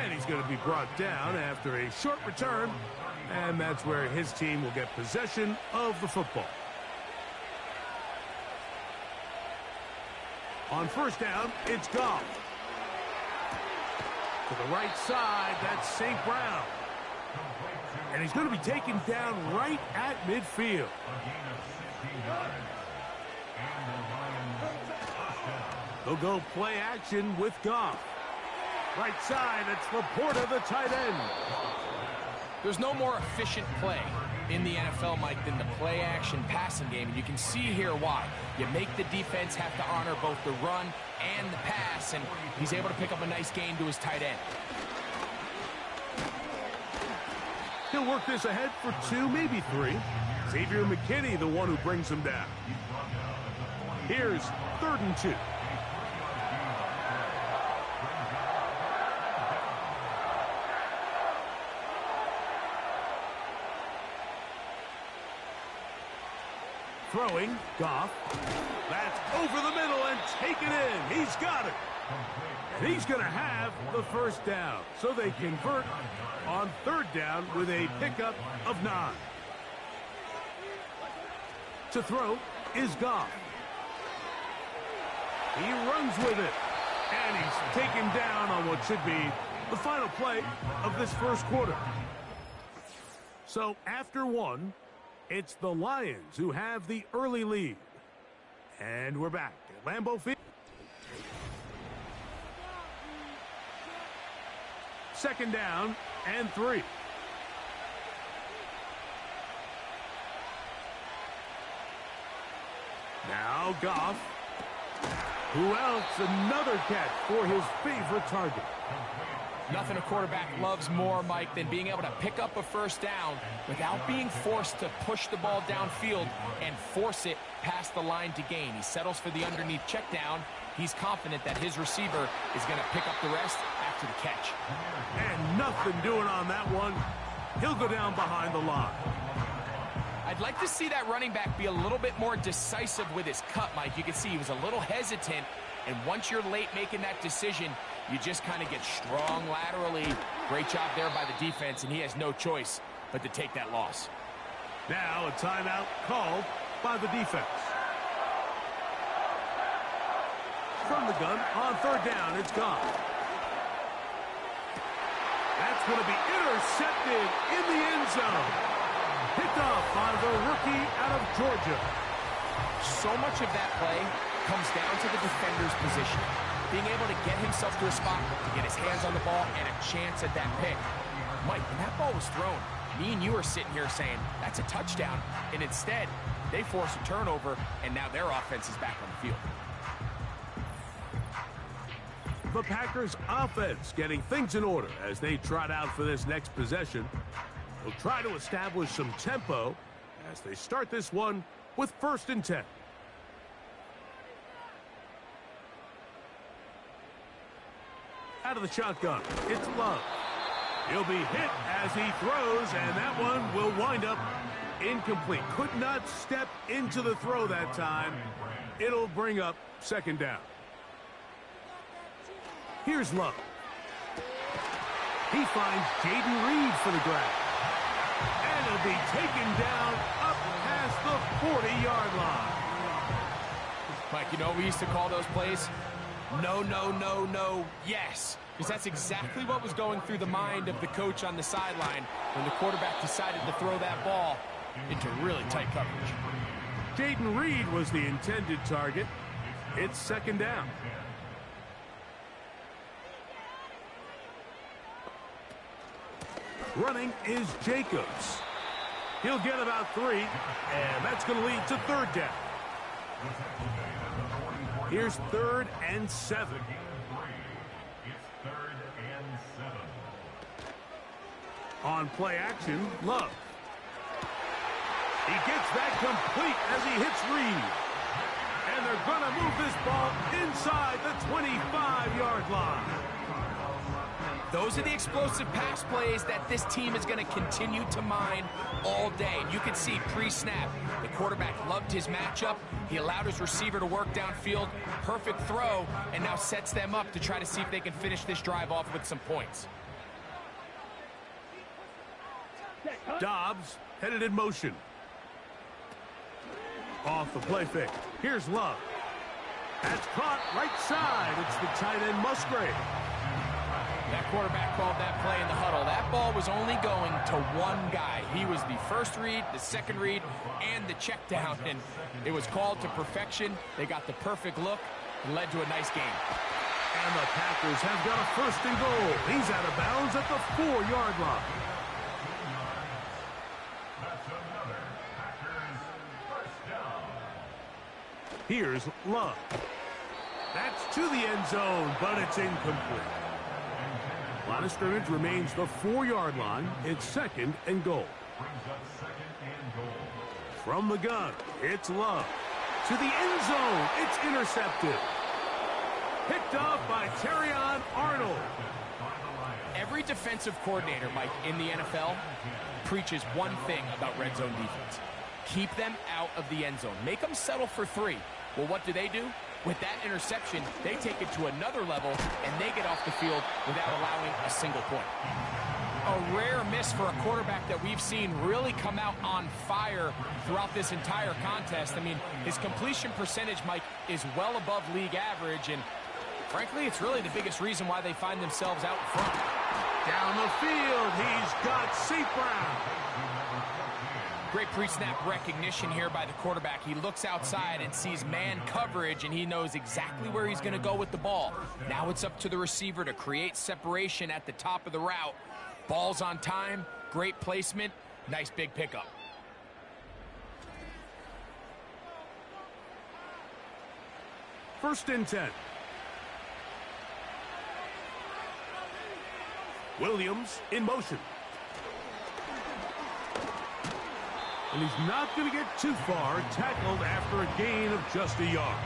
And he's going to be brought down after a short return. And that's where his team will get possession of the football. On first down, it's Goff. To the right side, that's St. Brown. And he's going to be taken down right at midfield. They'll go play action with Goff. Right side, it's Laporta, the tight end. There's no more efficient play in the NFL, Mike, than the play-action passing game, and you can see here why. You make the defense have to honor both the run and the pass, and he's able to pick up a nice gain to his tight end. He'll work this ahead for 2, maybe 3. Xavier McKinney, the one who brings him down. Here's 3rd and 2. Throwing, Goff. That's over the middle and taken in. He's got it. And he's going to have the first down. So they convert on 3rd down with a pickup of 9. To throw is Goff. He runs with it. And he's taken down on what should be the final play of this first quarter. So after 1, it's the Lions who have the early lead. And we're back at Lambeau Field. 2nd down and 3. Now Goff. Who else? Another catch for his favorite target. Nothing a quarterback loves more, Mike, than being able to pick up a first down without being forced to push the ball downfield and force it past the line to gain. He settles for the underneath check down. He's confident that his receiver is going to pick up the rest after the catch. And nothing doing on that one. He'll go down behind the line. I'd like to see that running back be a little bit more decisive with his cut, Mike. You can see he was a little hesitant, and once you're late making that decision, you just kind of get strong laterally. Great job there by the defense, and he has no choice but to take that loss. Now a timeout called by the defense. From the gun on 3rd down, it's gone. That's going to be intercepted in the end zone. Picked off by the rookie out of Georgia. So much of that play comes down to the defender's position. Being able to get himself to a spot, to get his hands on the ball, and a chance at that pick. Mike, when that ball was thrown, me and you are sitting here saying, that's a touchdown. And instead, they force a turnover, and now their offense is back on the field. The Packers offense getting things in order as they trot out for this next possession. They'll try to establish some tempo as they start this one with 1st and 10. Out of the shotgun, it's Love. He'll be hit as he throws, and that one will wind up incomplete. Could not step into the throw that time. It'll bring up 2nd down. Here's Love. He finds Jaden Reed for the grab. And he'll be taken down up past the 40-yard line. Mike, you know what we used to call those plays? No, no, no, no, yes. Because that's exactly what was going through the mind of the coach on the sideline when the quarterback decided to throw that ball into really tight coverage. Jaden Reed was the intended target. It's 2nd down. Running is Jacobs. He'll get about 3, and that's going to lead to 3rd down. Here's 3rd and 7. It's 3rd and 7. On play action, Love. He gets that complete as he hits Reed. And they're going to move this ball inside the 25-yard line. Those are the explosive pass plays that this team is going to continue to mine all day. And you can see pre-snap, the quarterback loved his matchup. He allowed his receiver to work downfield, perfect throw, and now sets them up to try to see if they can finish this drive off with some points. Dobbs headed in motion. Off the play fake. Here's Love. That's caught right side. It's the tight end Musgrave. That quarterback called that play in the huddle. That ball was only going to one guy. He was the first read, the second read, and the check down. And it was called to perfection. They got the perfect look and led to a nice game. And the Packers have got a first and goal. He's out of bounds at the 4-yard line. Here's Love. That's to the end zone, but it's incomplete. Line of scrimmage remains the 4-yard line. It's second and goal. From the gun, it's Love. To the end zone, it's intercepted. Picked off by Terrion Arnold. Every defensive coordinator, Mike, in the NFL preaches one thing about red zone defense. Keep them out of the end zone. Make them settle for 3. Well, what do? With that interception, they take it to another level, and they get off the field without allowing a single point. A rare miss for a quarterback that we've seen really come out on fire throughout this entire contest. I mean, his completion percentage, Mike, is well above league average, and frankly, it's really the biggest reason why they find themselves out in front. Down the field, he's got St. Brown. Great pre-snap recognition here by the quarterback. He looks outside and sees man coverage, and he knows exactly where he's going to go with the ball. Now it's up to the receiver to create separation at the top of the route. Ball's on time, great placement, nice big pickup. First and 10. Williams in motion. And he's not going to get too far, tackled after a gain of just a yard.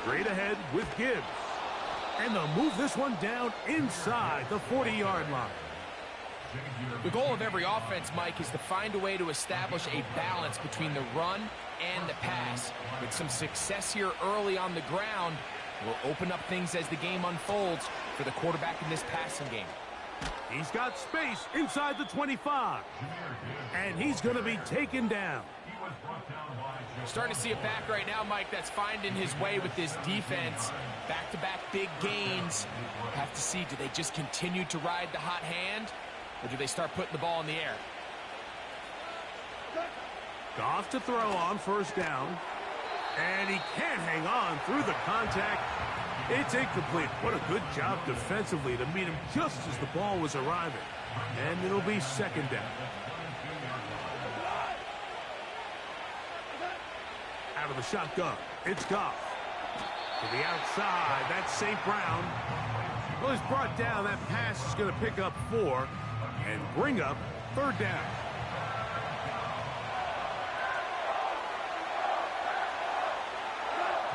Straight ahead with Gibbs. And they'll move this one down inside the 40-yard line. The goal of every offense, Mike, is to find a way to establish a balance between the run and the pass. With some success here early on the ground, will open up things as the game unfolds for the quarterback in this passing game. He's got space inside the 25. And he's going to be taken down. Starting to see a back right now, Mike, that's finding his way with this defense. Back-to-back big gains. Have to see, do they just continue to ride the hot hand, or do they start putting the ball in the air? Goff to throw on first down. And he can't hang on through the contact. It's incomplete. What a good job defensively to meet him just as the ball was arriving. And it'll be second down. Out of the shotgun, it's Goff. To the outside, that's St. Brown. Well, he's brought down. That pass is going to pick up 4 and bring up third down.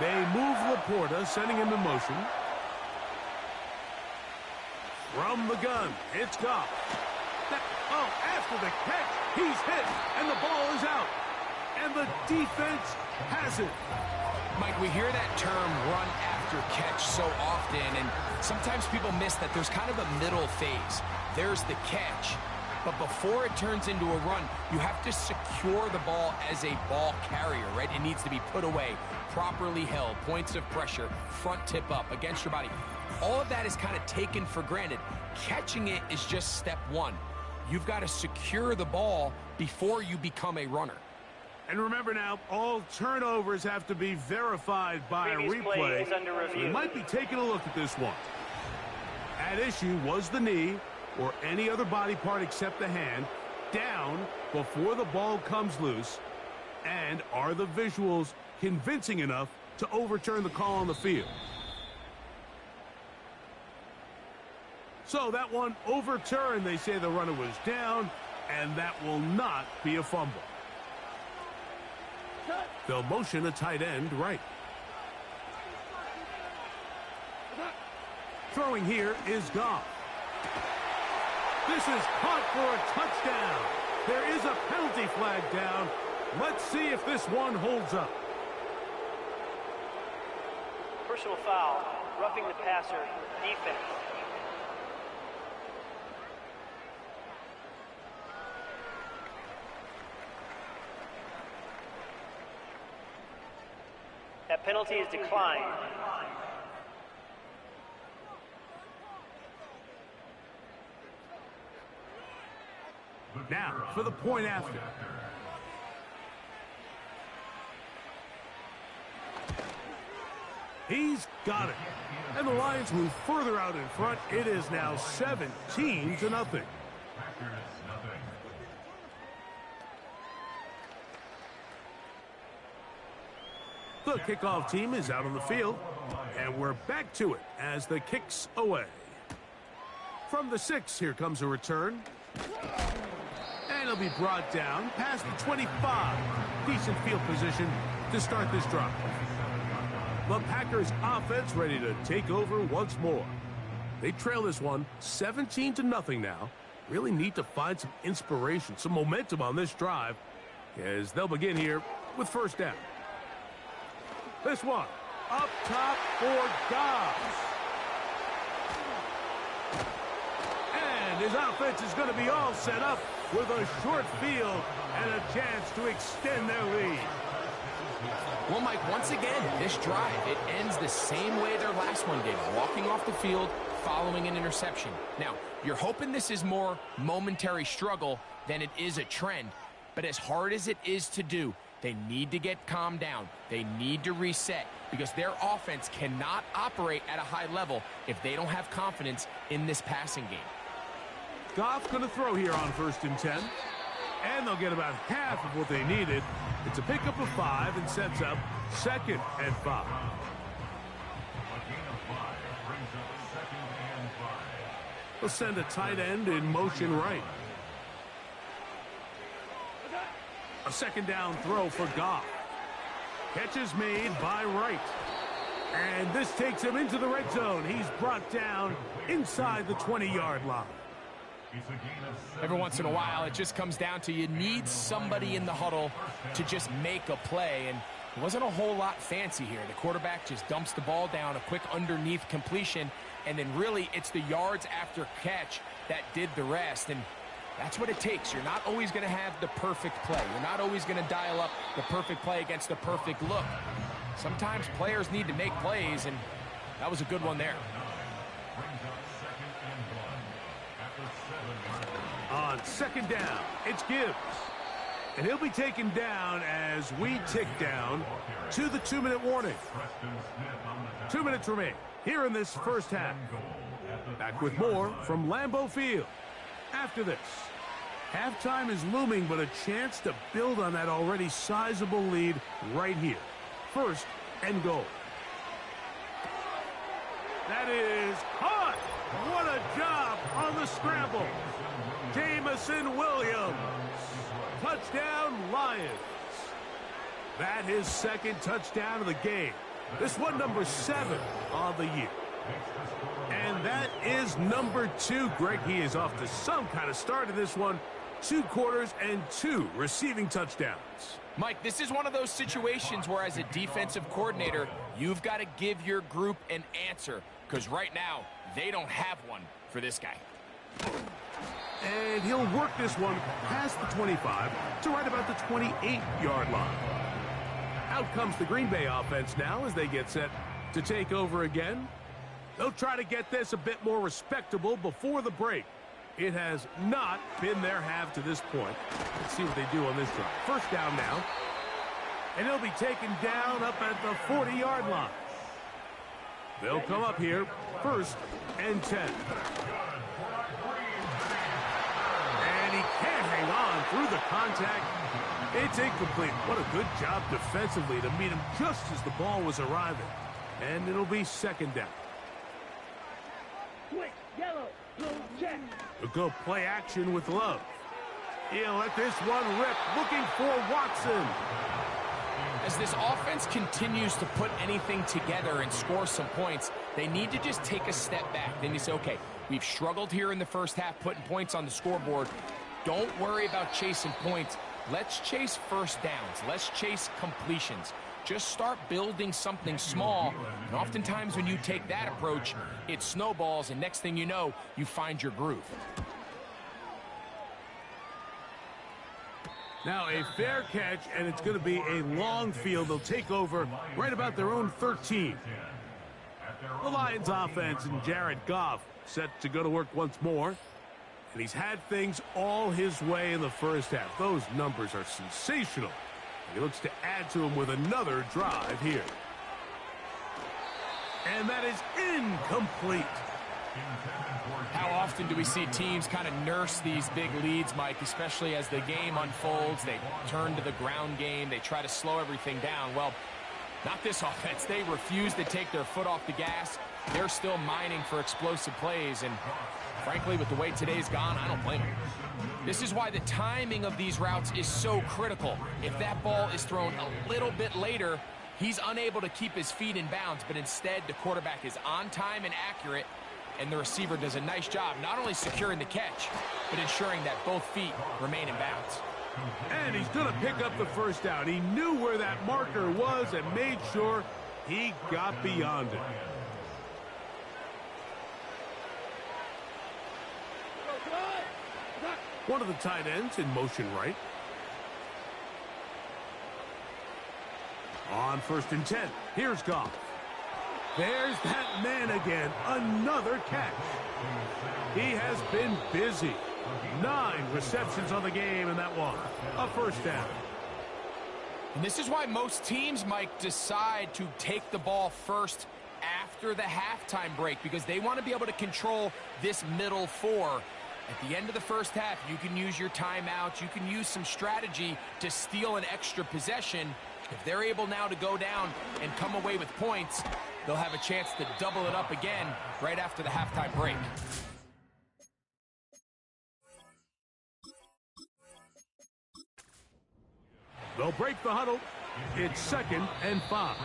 They move Laporta, sending him in motion. From the gun, it's Goff. After the catch, he's hit, and the ball is out. And the defense has it. Mike, we hear that term run after catch so often, and sometimes people miss that there's kind of a middle phase. There's the catch, but before it turns into a run, you have to secure the ball as a ball carrier, right? It needs to be put away, properly held, points of pressure, front tip up against your body. All of that is kind of taken for granted. Catching it is just step one. You've got to secure the ball before you become a runner. And remember now, all turnovers have to be verified by a replay. So we might be taking a look at this one. At issue was the knee, or any other body part except the hand, down before the ball comes loose. And are the visuals convincing enough to overturn the call on the field? So that one overturned. They say the runner was down, and that will not be a fumble. They'll motion a tight end right. Throwing here is Goff. This is caught for a touchdown. There is a penalty flag down. Let's see if this one holds up. Personal foul, roughing the passer, defense. That penalty is declined. Now for the point after. He's got it. And the Lions move further out in front. It is now 17-0. The kickoff team is out on the field, and we're back to it as the kick's away. From the 6, here comes a return. And it'll be brought down past the 25. Decent field position to start this drive. The Packers offense ready to take over once more. They trail this one 17-0 now. Really need to find some inspiration, some momentum on this drive as they'll begin here with first down. This one up top for Dobbs. And his offense is going to be all set up with a short field and a chance to extend their lead. Well, Mike, once again, this drive, it ends the same way their last one did, walking off the field following an interception. Now, you're hoping this is more momentary struggle than it is a trend, but as hard as it is to do, they need to get calmed down. They need to reset because their offense cannot operate at a high level if they don't have confidence in this passing game. Goff going to throw here on 1st and 10. And they'll get about half of what they needed. It's a pickup of 5 and sets up 2nd and 5. They'll send a tight end in motion right. A 2nd down throw for Goff. Catch is made by Wright. And this takes him into the red zone. He's brought down inside the 20-yard line. Every once in a while, it just comes down to you need somebody in the huddle to just make a play. And it wasn't a whole lot fancy here. The quarterback just dumps the ball down, a quick underneath completion, and then really it's the yards after catch that did the rest. And that's what it takes. You're not always going to have the perfect play. You're not always going to dial up the perfect play against the perfect look. Sometimes players need to make plays, and that was a good one there. On 2nd down, it's Gibbs. And he'll be taken down as we tick down to the 2-minute warning. 2 minutes remain here in this first half. Back with more from Lambeau Field. After this, halftime is looming, but a chance to build on that already sizable lead right here. 1st and goal. That is caught. What a job on the scramble. Jameson Williams. Touchdown, Lions. That is 2nd touchdown of the game. This one number 7 on the year. And that is number 2. Greg, he is off to some kind of start in this one. 2 quarters and 2 receiving touchdowns. Mike, this is one of those situations where as a defensive coordinator, you've got to give your group an answer. Because right now, they don't have one for this guy. And he'll work this one past the 25 to right about the 28-yard line. Out comes the Green Bay offense now as they get set to take over again. They'll try to get this a bit more respectable before the break. It has not been their half to this point. Let's see what they do on this drive. 1st down now. And he'll be taken down up at the 40-yard line. They'll come up here 1st and 10. And he can't hang on through the contact. It's incomplete. What a good job defensively to meet him just as the ball was arriving. And it'll be 2nd down. Quick, yellow, blue, check. They'll go play action with Love. He'll let this one rip, looking for Watson. As this offense continues to put anything together and score some points, they need to just take a step back. Then you say, okay, we've struggled here in the first half putting points on the scoreboard. Don't worry about chasing points. Let's chase first downs. Let's chase completions. Just start building something small. And oftentimes when you take that approach, it snowballs, and next thing you know, you find your groove. Now a fair catch, and it's going to be a long field. They'll take over right about their own 13. The Lions offense and Jared Goff set to go to work once more. And he's had things all his way in the first half. Those numbers are sensational. He looks to add to him with another drive here. And that is incomplete. How often do we see teams kind of nurse these big leads, Mike, especially as the game unfolds? They turn to the ground game. They try to slow everything down. Well, not this offense. They refuse to take their foot off the gas. They're still mining for explosive plays. And frankly, with the way today's gone, I don't blame them. This is why the timing of these routes is so critical. If that ball is thrown a little bit later, he's unable to keep his feet in bounds, but instead the quarterback is on time and accurate, and the receiver does a nice job not only securing the catch, but ensuring that both feet remain in bounds. And he's going to pick up the first down. He knew where that marker was and made sure he got beyond it. One of the tight ends in motion right. On 1st and 10, here's Goff. There's that man again, another catch. He has been busy. 9 receptions on the game, and that one, a first down. And this is why most teams, Mike, decide to take the ball first after the halftime break, because they want to be able to control this middle 4. At the end of the first half, you can use your timeouts. You can use some strategy to steal an extra possession. If they're able now to go down and come away with points, they'll have a chance to double it up again right after the halftime break. They'll break the huddle. It's 2nd and 5.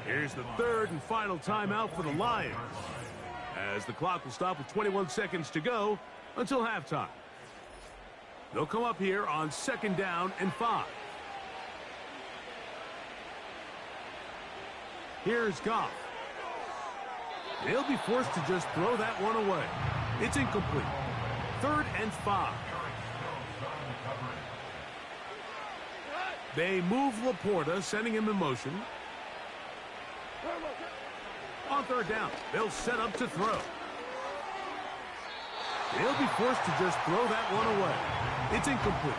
Here's the 3rd and final timeout for the Lions, as the clock will stop with 21 seconds to go until halftime. They'll come up here on 2nd down and 5. Here's Goff. He'll be forced to just throw that one away. It's incomplete. 3rd and 5. They move Laporta, sending him in motion. On 3rd down, they'll set up to throw. They'll be forced to just throw that one away. It's incomplete.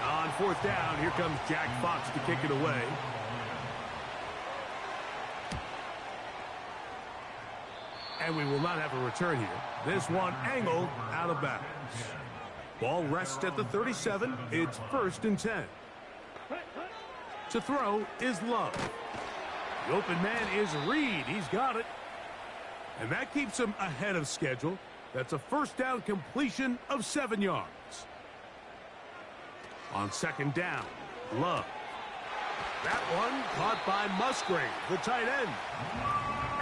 On 4th down, here comes Jack Fox to kick it away. And we will not have a return here. This one angled out of bounds. Ball rests at the 37. It's 1st and 10. To throw is Love. The open man is Reed. He's got it. And that keeps him ahead of schedule. That's a first down completion of 7 yards. On 2nd down, Love. That one caught by Musgrave, the tight end.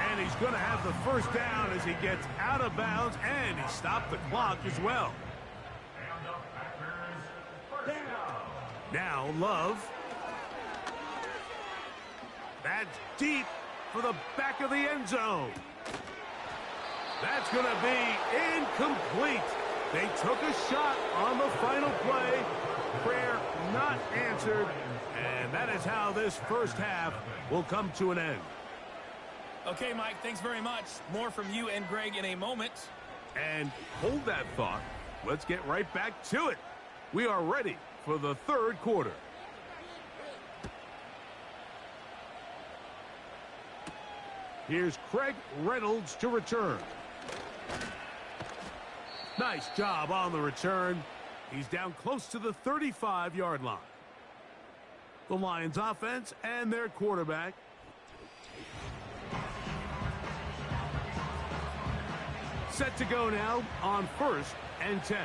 And he's going to have the first down as he gets out of bounds, and he stopped the clock as well. Now Love. That's deep for the back of the end zone. That's going to be incomplete. They took a shot on the final play. Prayer not answered. And that is how this first half will come to an end. Okay, Mike, thanks very much. More from you and Greg in a moment. And hold that thought. Let's get right back to it. We are ready for the 3rd quarter. Here's Craig Reynolds to return. Nice job on the return. He's down close to the 35-yard line. The Lions offense and their quarterback. Set to go now on 1st and 10.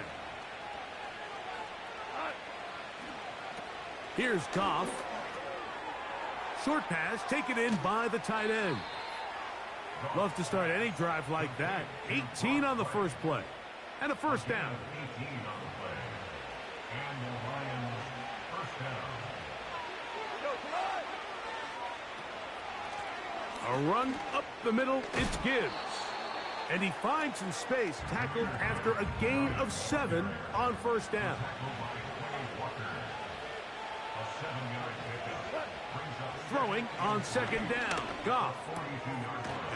Here's Goff. Short pass taken in by the tight end. Love to start any drive like that. 18 on the first play. And a first down. 18 on the play. And the Lions first down. A run up the middle, it's Gibbs. And he finds some space, tackled after a gain of 7 on first down. Throwing on second down, Goff.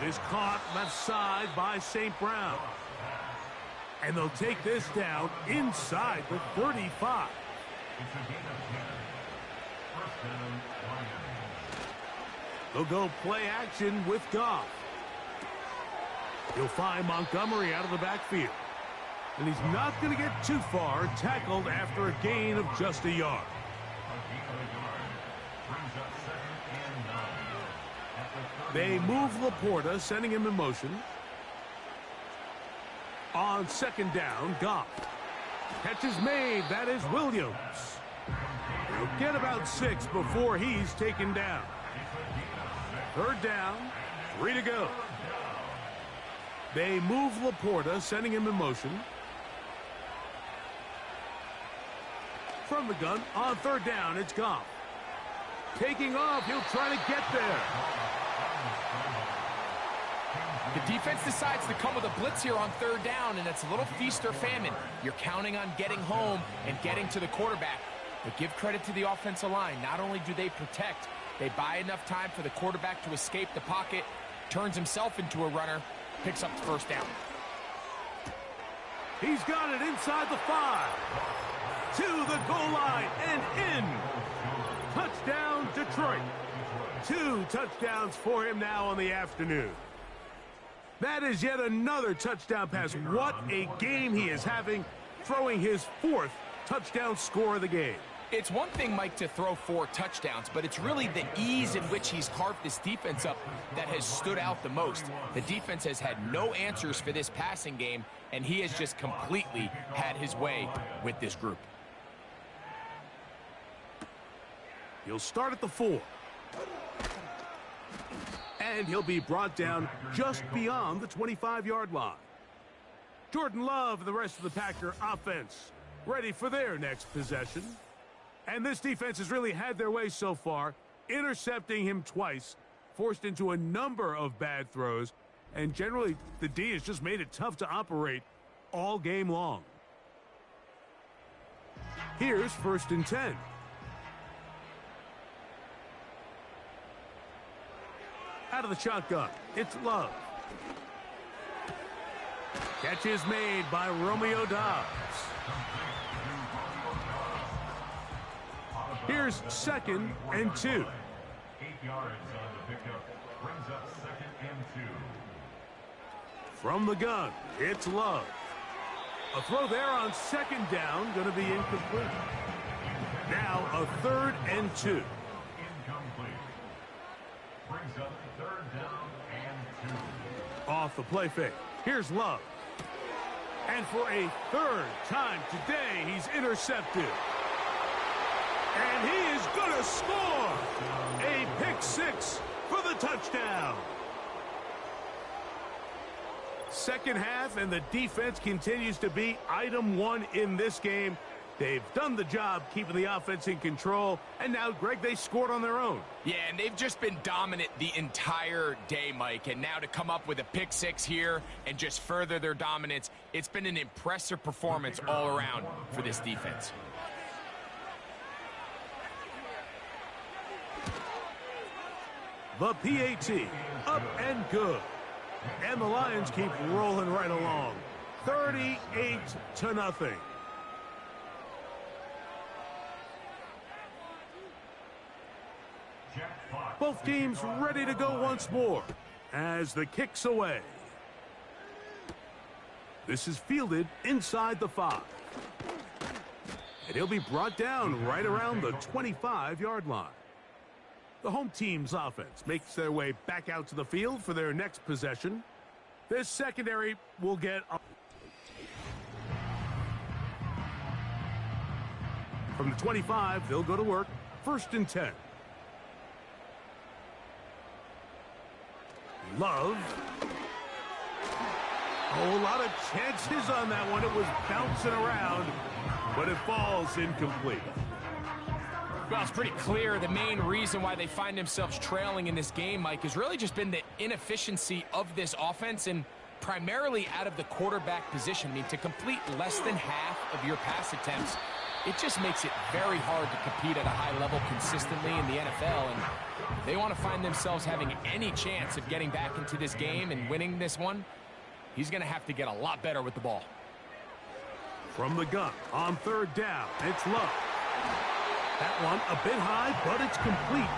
It is caught left side by St. Brown. And they'll take this down inside the 35. They'll go play action with Goff. He'll find Montgomery out of the backfield. And he's not going to get too far, tackled after a gain of just a yard. They move Laporta, sending him in motion. On second down, Goff. Catch is made. That is Williams. He'll get about 6 before he's taken down. Third down, 3 to go. They move Laporta, sending him in motion. From the gun, on third down, it's Goff. Taking off, he'll try to get there. The defense decides to come with a blitz here on third down, and it's a little feast or famine. You're counting on getting home and getting to the quarterback. But give credit to the offensive line. Not only do they protect, they buy enough time for the quarterback to escape the pocket, turns himself into a runner, picks up the first down. He's got it inside the 5. To the goal line and in. Touchdown, Detroit. 2 touchdowns for him now on the afternoon. That is yet another touchdown pass. What a game he is having, throwing his 4th touchdown score of the game. It's one thing, Mike, to throw 4 touchdowns, but it's really the ease in which he's carved this defense up that has stood out the most. The defense has had no answers for this passing game, and he has just completely had his way with this group. He'll start at the 4. And he'll be brought down just beyond the 25-yard line. Jordan Love and the rest of the Packer offense ready for their next possession. And this defense has really had their way so far, intercepting him twice, forced into a number of bad throws, and generally the D has just made it tough to operate all game long. Here's 1st and 10. Out of the shotgun, it's Love. Catch is made by Romeo Doubs. Here's 2nd and 2. 8 yards on the pickup. Brings up 2nd and 2. From the gun, it's Love. A throw there on 2nd down, going to be incomplete. Now a 3rd and 2. Incomplete. Brings up 3rd down and 2. Off the play fake. Here's Love. And for a 3rd time today, he's intercepted. And he is going to score a pick 6 for the touchdown. Second half, and the defense continues to be item 1 in this game. They've done the job keeping the offense in control, and now, Greg, they scored on their own. Yeah, and they've just been dominant the entire day, Mike, and now to come up with a pick 6 here and just further their dominance, it's been an impressive performance all around for this defense. The PAT, up and good. And the Lions keep rolling right along. 38-0. Both teams ready to go once more as the kick's away. This is fielded inside the 5. And he'll be brought down right around the 25-yard line. The home team's offense makes their way back out to the field for their next possession. This secondary will get from the 25, they'll go to work. 1st and 10. Love. Oh, a lot of chances on that one. It was bouncing around, but it falls incomplete. Well, it's pretty clear the main reason why they find themselves trailing in this game, Mike, has really just been the inefficiency of this offense and primarily out of the quarterback position. I mean, to complete less than half of your pass attempts, it just makes it very hard to compete at a high level consistently in the NFL. And if they want to find themselves having any chance of getting back into this game and winning this one, he's going to have to get a lot better with the ball. From the gun on third down, it's Love. That one a bit high, but it's complete.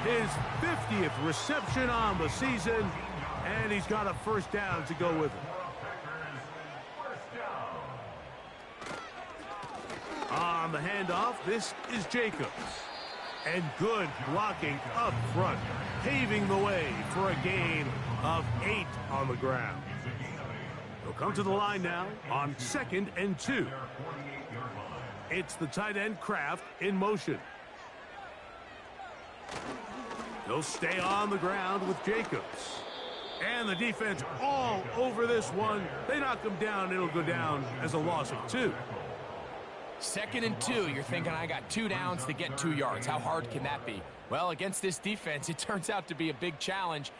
His 50th reception on the season, and he's got a first down to go with it. On the handoff, this is Jacobs. And good blocking up front, paving the way for a gain of 8 on the ground. They'll come to the line now on 2nd and 2. It's the tight end Kraft in motion. He'll stay on the ground with Jacobs. And the defense all over this one. They knock him down. It'll go down as a loss of 2. 2nd and 2, you're thinking, I got 2 downs to get 2 yards. How hard can that be? Well, against this defense, it turns out to be a big challenge.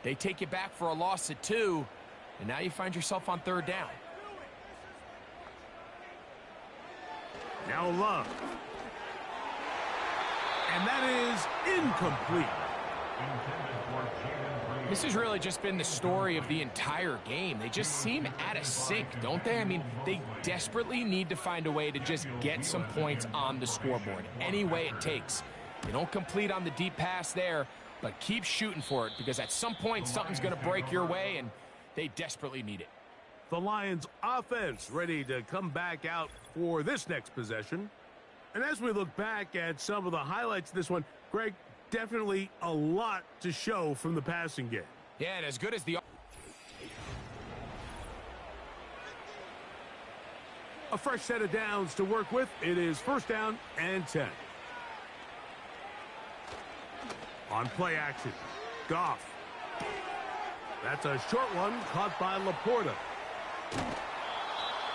They take you back for a loss of 2, and now you find yourself on 3rd down. Now Love. And that is incomplete. This has really just been the story of the entire game. They just seem out of sync, don't they? I mean, they desperately need to find a way to just get some points on the scoreboard, any way it takes. They don't complete on the deep pass there, but keep shooting for it, because at some point something's going to break your way, and they desperately need it. The Lions offense ready to come back out for this next possession. And as we look back at some of the highlights of this one, Greg, definitely a lot to show from the passing game. Yeah, and as good as the... A fresh set of downs to work with. It is 1st down and 10. On play action, Goff. That's a short one caught by Laporta.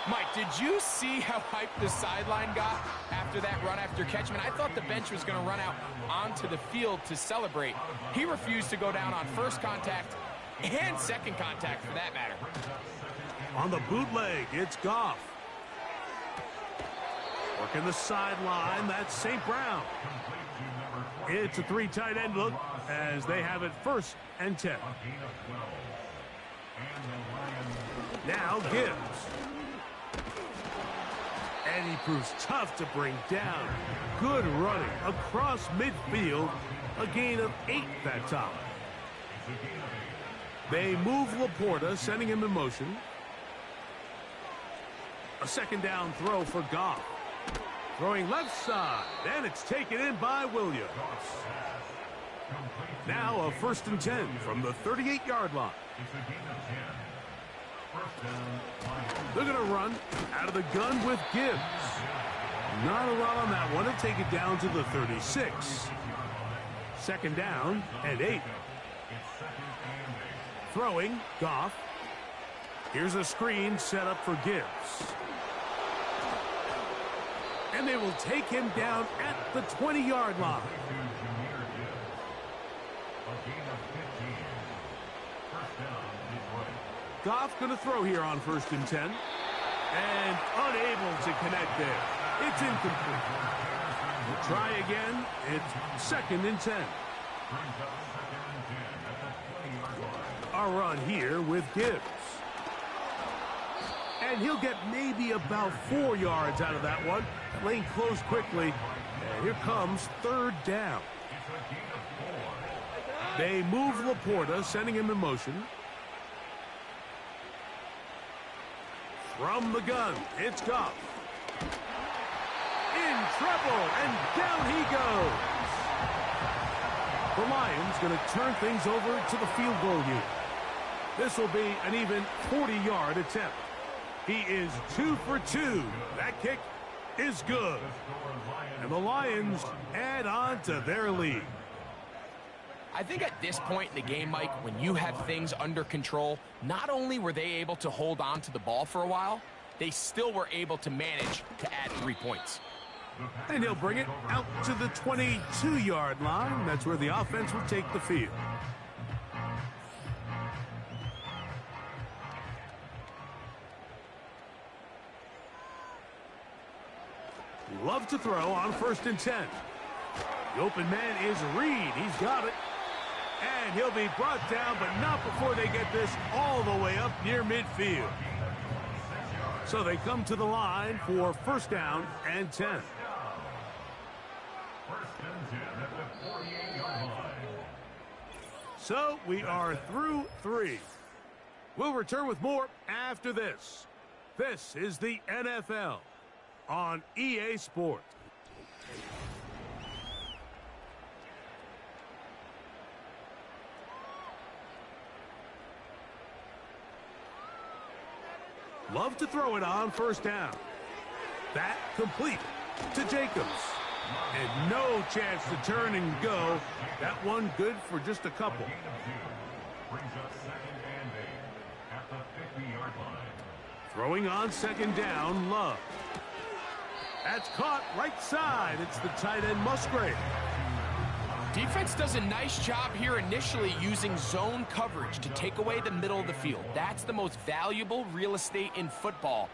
Mike, did you see how hyped the sideline got after that run after catch? I mean, I thought the bench was going to run out onto the field to celebrate. He refused to go down on 1st contact and 2nd contact, for that matter. On the bootleg, it's Goff. Working the sideline, that's St. Brown. It's a 3 tight end look as they have it 1st and 10. Now Gibbs. And he proves tough to bring down. Good running across midfield. A gain of 8 that time. They move Laporta, sending him in motion. A 2nd down throw for Goff. Throwing left side, and it's taken in by Williams. Now a 1st and 10 from the 38-yard line. They're going to run out of the gun with Gibbs. Not a lot on that one to take it down to the 36. 2nd down and 8. Throwing, Goff. Here's a screen set up for Gibbs. And they will take him down at the 20-yard line. Goff going to throw here on 1st and 10. And unable to connect there. It's incomplete. We'll try again. It's 2nd and 10. A run here with Gibbs. And he'll get maybe about 4 yards out of that one. Lane closed quickly. And here comes 3rd down. They move Laporta, sending him in motion. From the gun, it's Goff. In trouble, and down he goes. The Lions going to turn things over to the field goal unit. This will be an even 40-yard attempt. He is 2 for 2. That kick is good. And the Lions add on to their lead. I think at this point in the game, Mike, when you have things under control, not only were they able to hold on to the ball for a while, they still were able to manage to add 3 points. And he'll bring it out to the 22-yard line. That's where the offense will take the field. Love to throw on 1st and 10. The open man is Reed. He's got it. And he'll be brought down, but not before they get this all the way up near midfield. So they come to the line for 1st down and 10. 1st and 10 at the 48-yard line. So we are through 3. We'll return with more after this. This is the NFL on EA Sports. Love to throw it on 1st down. That complete to Jacobs. And no chance to turn and go. That one good for just a couple. Brings us 2nd and 8 at the 50-yard line. Throwing on 2nd down, Love. That's caught right side. It's the tight end Musgrave. Defense does a nice job here initially using zone coverage to take away the middle of the field. That's the most valuable real estate in football.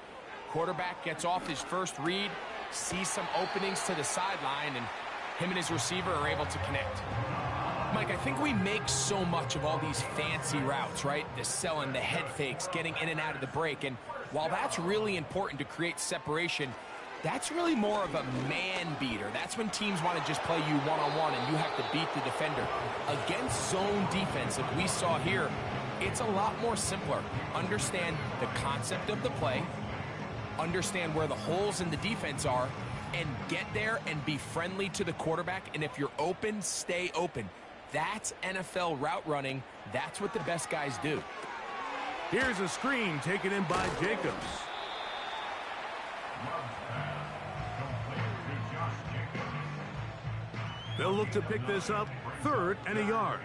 Quarterback gets off his first read, sees some openings to the sideline, and him and his receiver are able to connect. Mike, I think we make so much of all these fancy routes, right? The selling, the head fakes, getting in and out of the break. And while that's really important to create separation, that's really more of a man beater. That's when teams want to just play you one-on-one and you have to beat the defender. Against zone defense, like we saw here, it's a lot more simpler. Understand the concept of the play, understand where the holes in the defense are, and get there and be friendly to the quarterback. And if you're open, stay open. That's NFL route running. That's what the best guys do. Here's a screen taken in by Jacobs. They'll look to pick this up 3rd and a yard.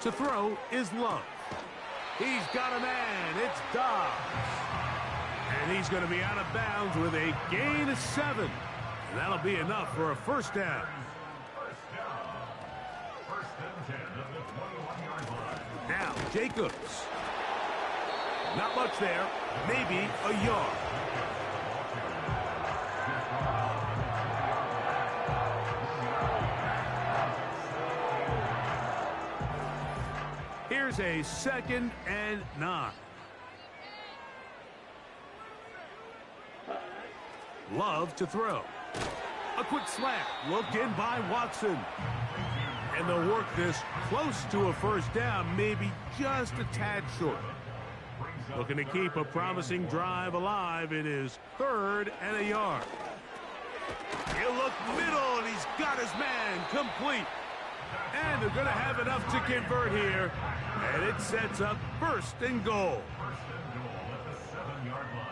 To throw is Love. He's got a man. It's Dobbs. And he's going to be out of bounds with a gain of 7. And that'll be enough for a 1st down. 1st and 10 at the 21-yard line. Now, Jacobs. Not much there. Maybe a yard. Here's a 2nd and 9. Love to throw. A quick slant. Looked in by Watson. And they'll work this close to a 1st down, maybe just a tad short. Looking to keep a promising drive alive. It is 3rd and a yard. He'll look middle, and he's got his man complete. And they're going to have enough to convert here. And it sets up 1st and goal. 1st and goal at the 7-yard line.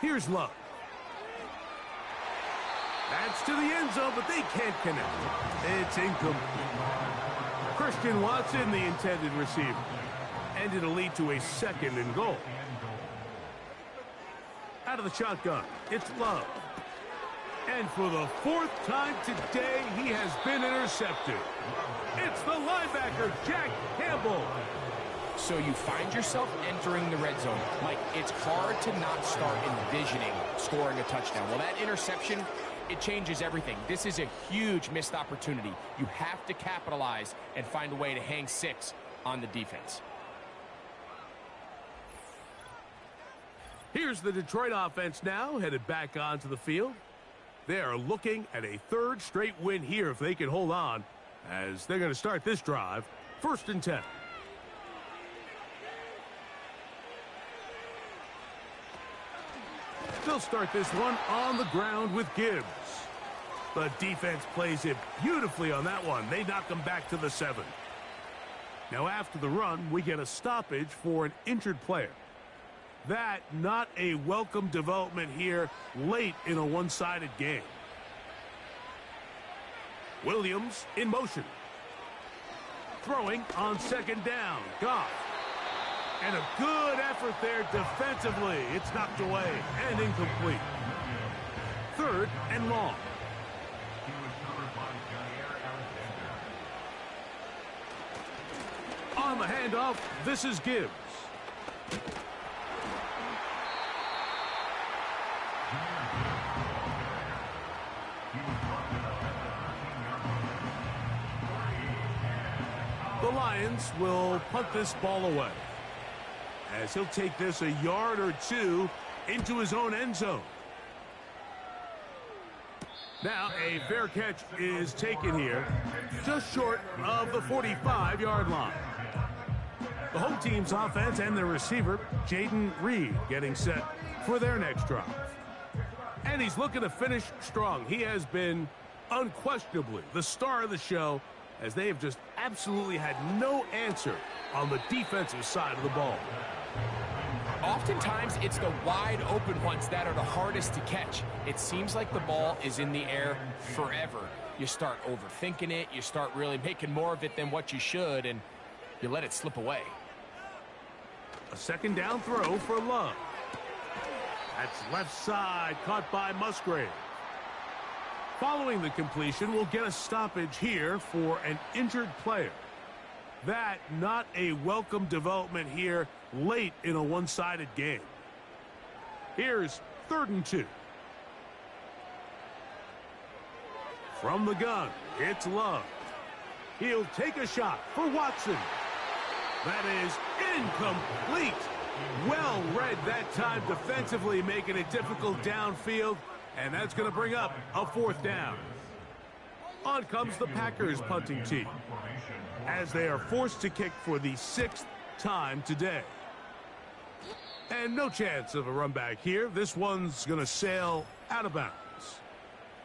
Here's Love. That's to the end zone, but they can't connect. It's incomplete. Christian Watson, the intended receiver. And it'll lead to a 2nd and goal. Out of the shotgun, it's Love. And for the 4th time today, he has been intercepted. It's the linebacker, Jack Campbell. So you find yourself entering the red zone. Mike, it's hard to not start envisioning scoring a touchdown. Well, that interception, it changes everything. This is a huge missed opportunity. You have to capitalize and find a way to hang 6 on the defense. Here's the Detroit offense now, headed back onto the field. They are looking at a 3rd straight win here if they can hold on, as they're going to start this drive 1st and 10. They'll start this one on the ground with Gibbs. The defense plays it beautifully on that one. They knock them back to the 7. Now after the run, we get a stoppage for an injured player. That not a welcome development here late in a one-sided game. Williams in motion. Throwing on second down. Goff. And a good effort there defensively. It's knocked away and incomplete. 3rd and long. On the handoff, this is Gibbs. The Lions will punt this ball away, as he'll take this a yard or two into his own end zone. Now a fair catch is taken here, just short of the 45-yard line. The home team's offense and their receiver, Jaden Reed, getting set for their next drive. And he's looking to finish strong. He has been unquestionably the star of the show, as they have just absolutely had no answer on the defensive side of the ball. Oftentimes, it's the wide open ones that are the hardest to catch. It seems like the ball is in the air forever. You start overthinking it, you start really making more of it than what you should, and you let it slip away. A second down throw for Love. That's left side, caught by Musgrave. Following the completion, we'll get a stoppage here for an injured player. That not a welcome development here late in a one-sided game. Here's 3rd and 2. From the gun, it's Love. He'll take a shot for Watson. That is incomplete. Well read that time defensively, making it difficult downfield. And that's going to bring up a 4th down. On comes the Packers punting team, as they are forced to kick for the 6th time today. And no chance of a run back here. This one's going to sail out of bounds.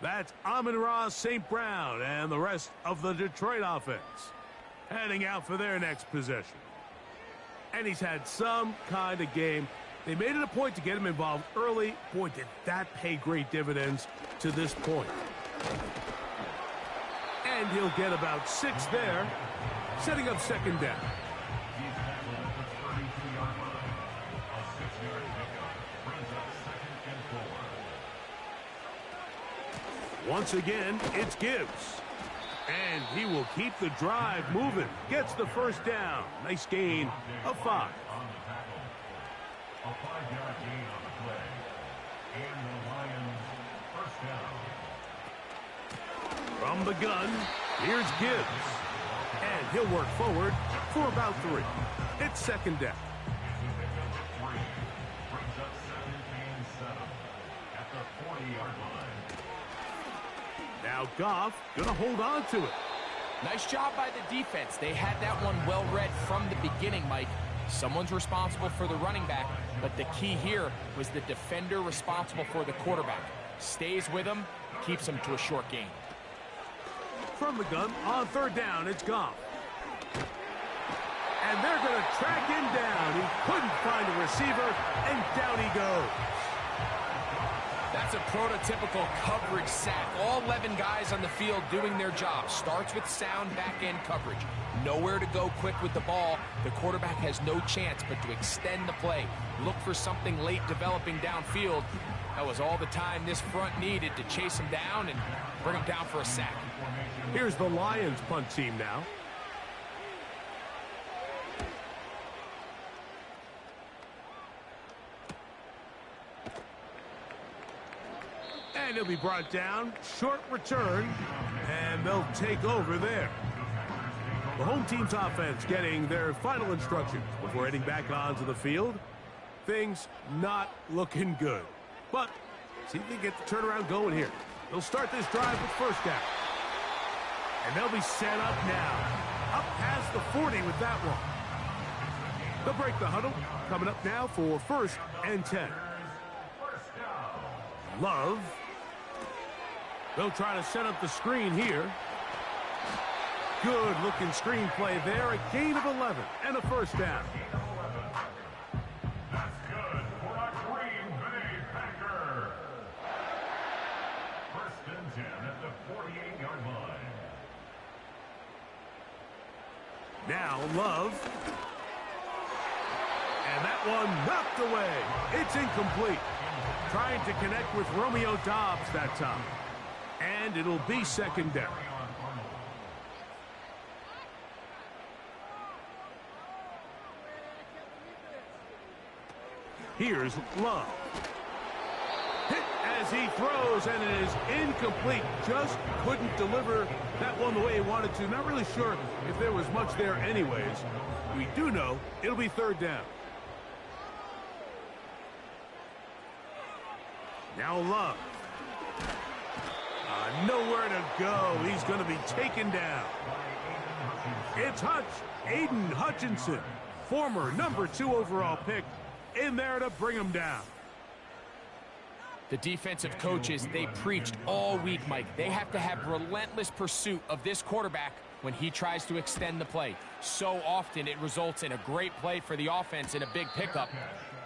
That's Amon-Ra St. Brown and the rest of the Detroit offense heading out for their next possession. And he's had some kind of game. They made it a point to get him involved early. Boy, did that pay great dividends to this point. And he'll get about 6 there, setting up second down. Once again, it's Gibbs. And he will keep the drive moving. Gets the first down. Nice gain of 5. A 5-yard gain on the play. And the Lions first down. From the gun, here's Gibbs. And he'll work forward for about 3. It's second down. Brings up 2nd and 7 at the 40-yard line. Now Goff gonna hold on to it. Nice job by the defense. They had that one well read from the beginning, Mike. Someone's responsible for the running back, but the key here was the defender responsible for the quarterback. Stays with him, keeps him to a short gain. From the gun, on 3rd down, it's Goff. And they're going to track him down. He couldn't find a receiver, and down he goes. That's a prototypical coverage sack. All 11 guys on the field doing their job. Starts with sound back-end coverage. Nowhere to go quick with the ball. The quarterback has no chance but to extend the play. Look for something late developing downfield. That was all the time this front needed to chase him down and bring him down for a sack. Here's the Lions punt team now. And he'll be brought down. Short return. And they'll take over there. The home team's offense getting their final instructions before heading back onto the field. Things not looking good. But see if they get the turnaround going here. They'll start this drive with first down. And they'll be set up now. Up past the 40 with that one. They'll break the huddle. Coming up now for 1st and 10. Love. They'll try to set up the screen here. Good looking screen play there. A gain of 11 and a first down. That's good. Now Love. And that one knocked away. It's incomplete. Trying to connect with Romeo Doubs that time. And it'll be second down. Here's Love. Hit as he throws, and it is incomplete. Just couldn't deliver that one the way he wanted to. Not really sure if there was much there anyways. We do know it'll be third down. Now Love. Nowhere to go. He's going to be taken down. It's Aiden Hutchinson, former number 2 overall pick, in there to bring him down. The defensive coaches, they preached all week, Mike. They have to have relentless pursuit of this quarterback when he tries to extend the play. So often it results in a great play for the offense and a big pickup.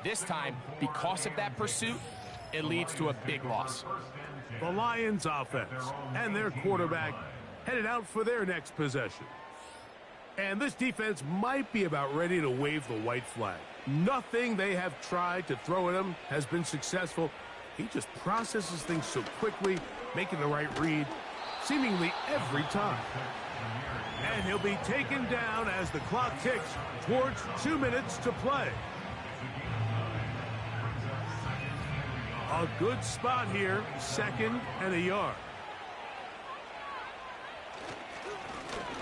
This time, because of that pursuit, it leads to a big loss. The Lions offense and their quarterback headed out for their next possession. And this defense might be about ready to wave the white flag. Nothing they have tried to throw at him has been successful. He just processes things so quickly, making the right read seemingly every time. And he'll be taken down as the clock ticks towards 2 minutes to play. A good spot here, 2nd and a yard.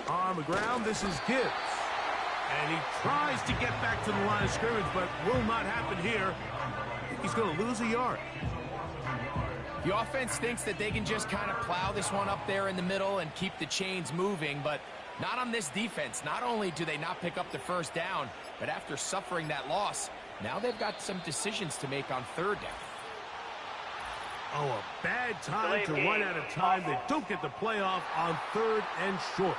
On the ground, this is Gibbs. And he tries to get back to the line of scrimmage, but will not happen here. He's going to lose a yard. The offense thinks that they can just kind of plow this one up there in the middle and keep the chains moving, but not on this defense. Not only do they not pick up the first down, but after suffering that loss, now they've got some decisions to make on third down. Oh, a bad time to run out of time. They don't get the play off on 3rd and short.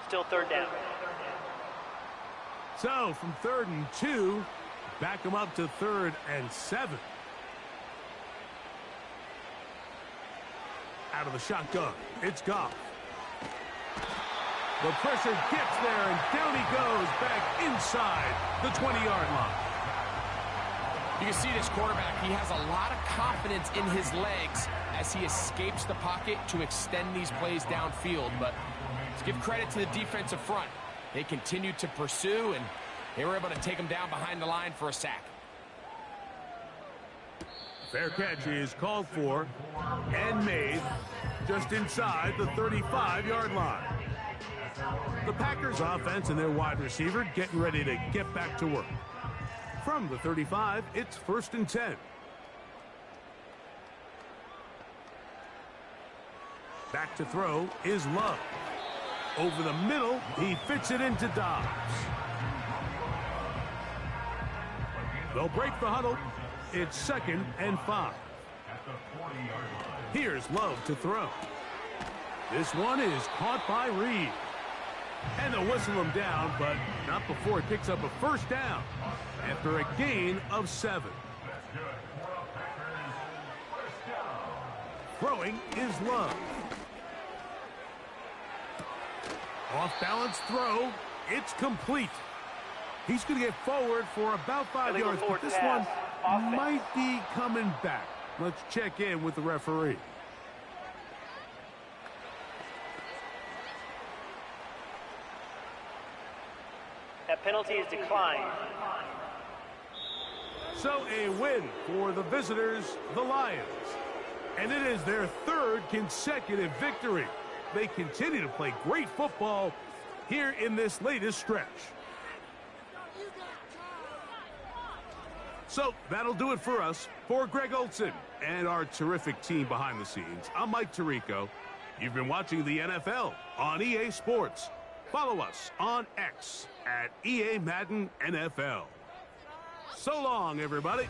Still third down. So, from 3rd and 2, back them up to 3rd and 7. Out of the shotgun, it's Goff. The pressure gets there, and down he goes back inside the 20-yard line. You can see this quarterback, he has a lot of confidence in his legs as he escapes the pocket to extend these plays downfield. But let's give credit to the defensive front. They continued to pursue, and they were able to take him down behind the line for a sack. Fair catch is called for and made just inside the 35-yard line. The Packers offense and their wide receiver getting ready to get back to work. From the 35, it's 1st and 10. Back to throw is Love. Over the middle, he fits it into Doubs. They'll break the huddle. It's 2nd and 5. Here's Love to throw. This one is caught by Reed. And they'll whistle him down, but not before he picks up a first down after a gain of 7. Throwing is Love. Off-balance throw. It's complete. He's going to get forward for about 5 yards, but this one might be coming back. Let's check in with the referee. That penalty is declined. So a win for the visitors, the Lions. And it is their 3rd consecutive victory. They continue to play great football here in this latest stretch. So that'll do it for us. For Greg Olsen and our terrific team behind the scenes, I'm Mike Tirico. You've been watching the NFL on EA Sports. Follow us on X at EA Madden NFL. So long, everybody.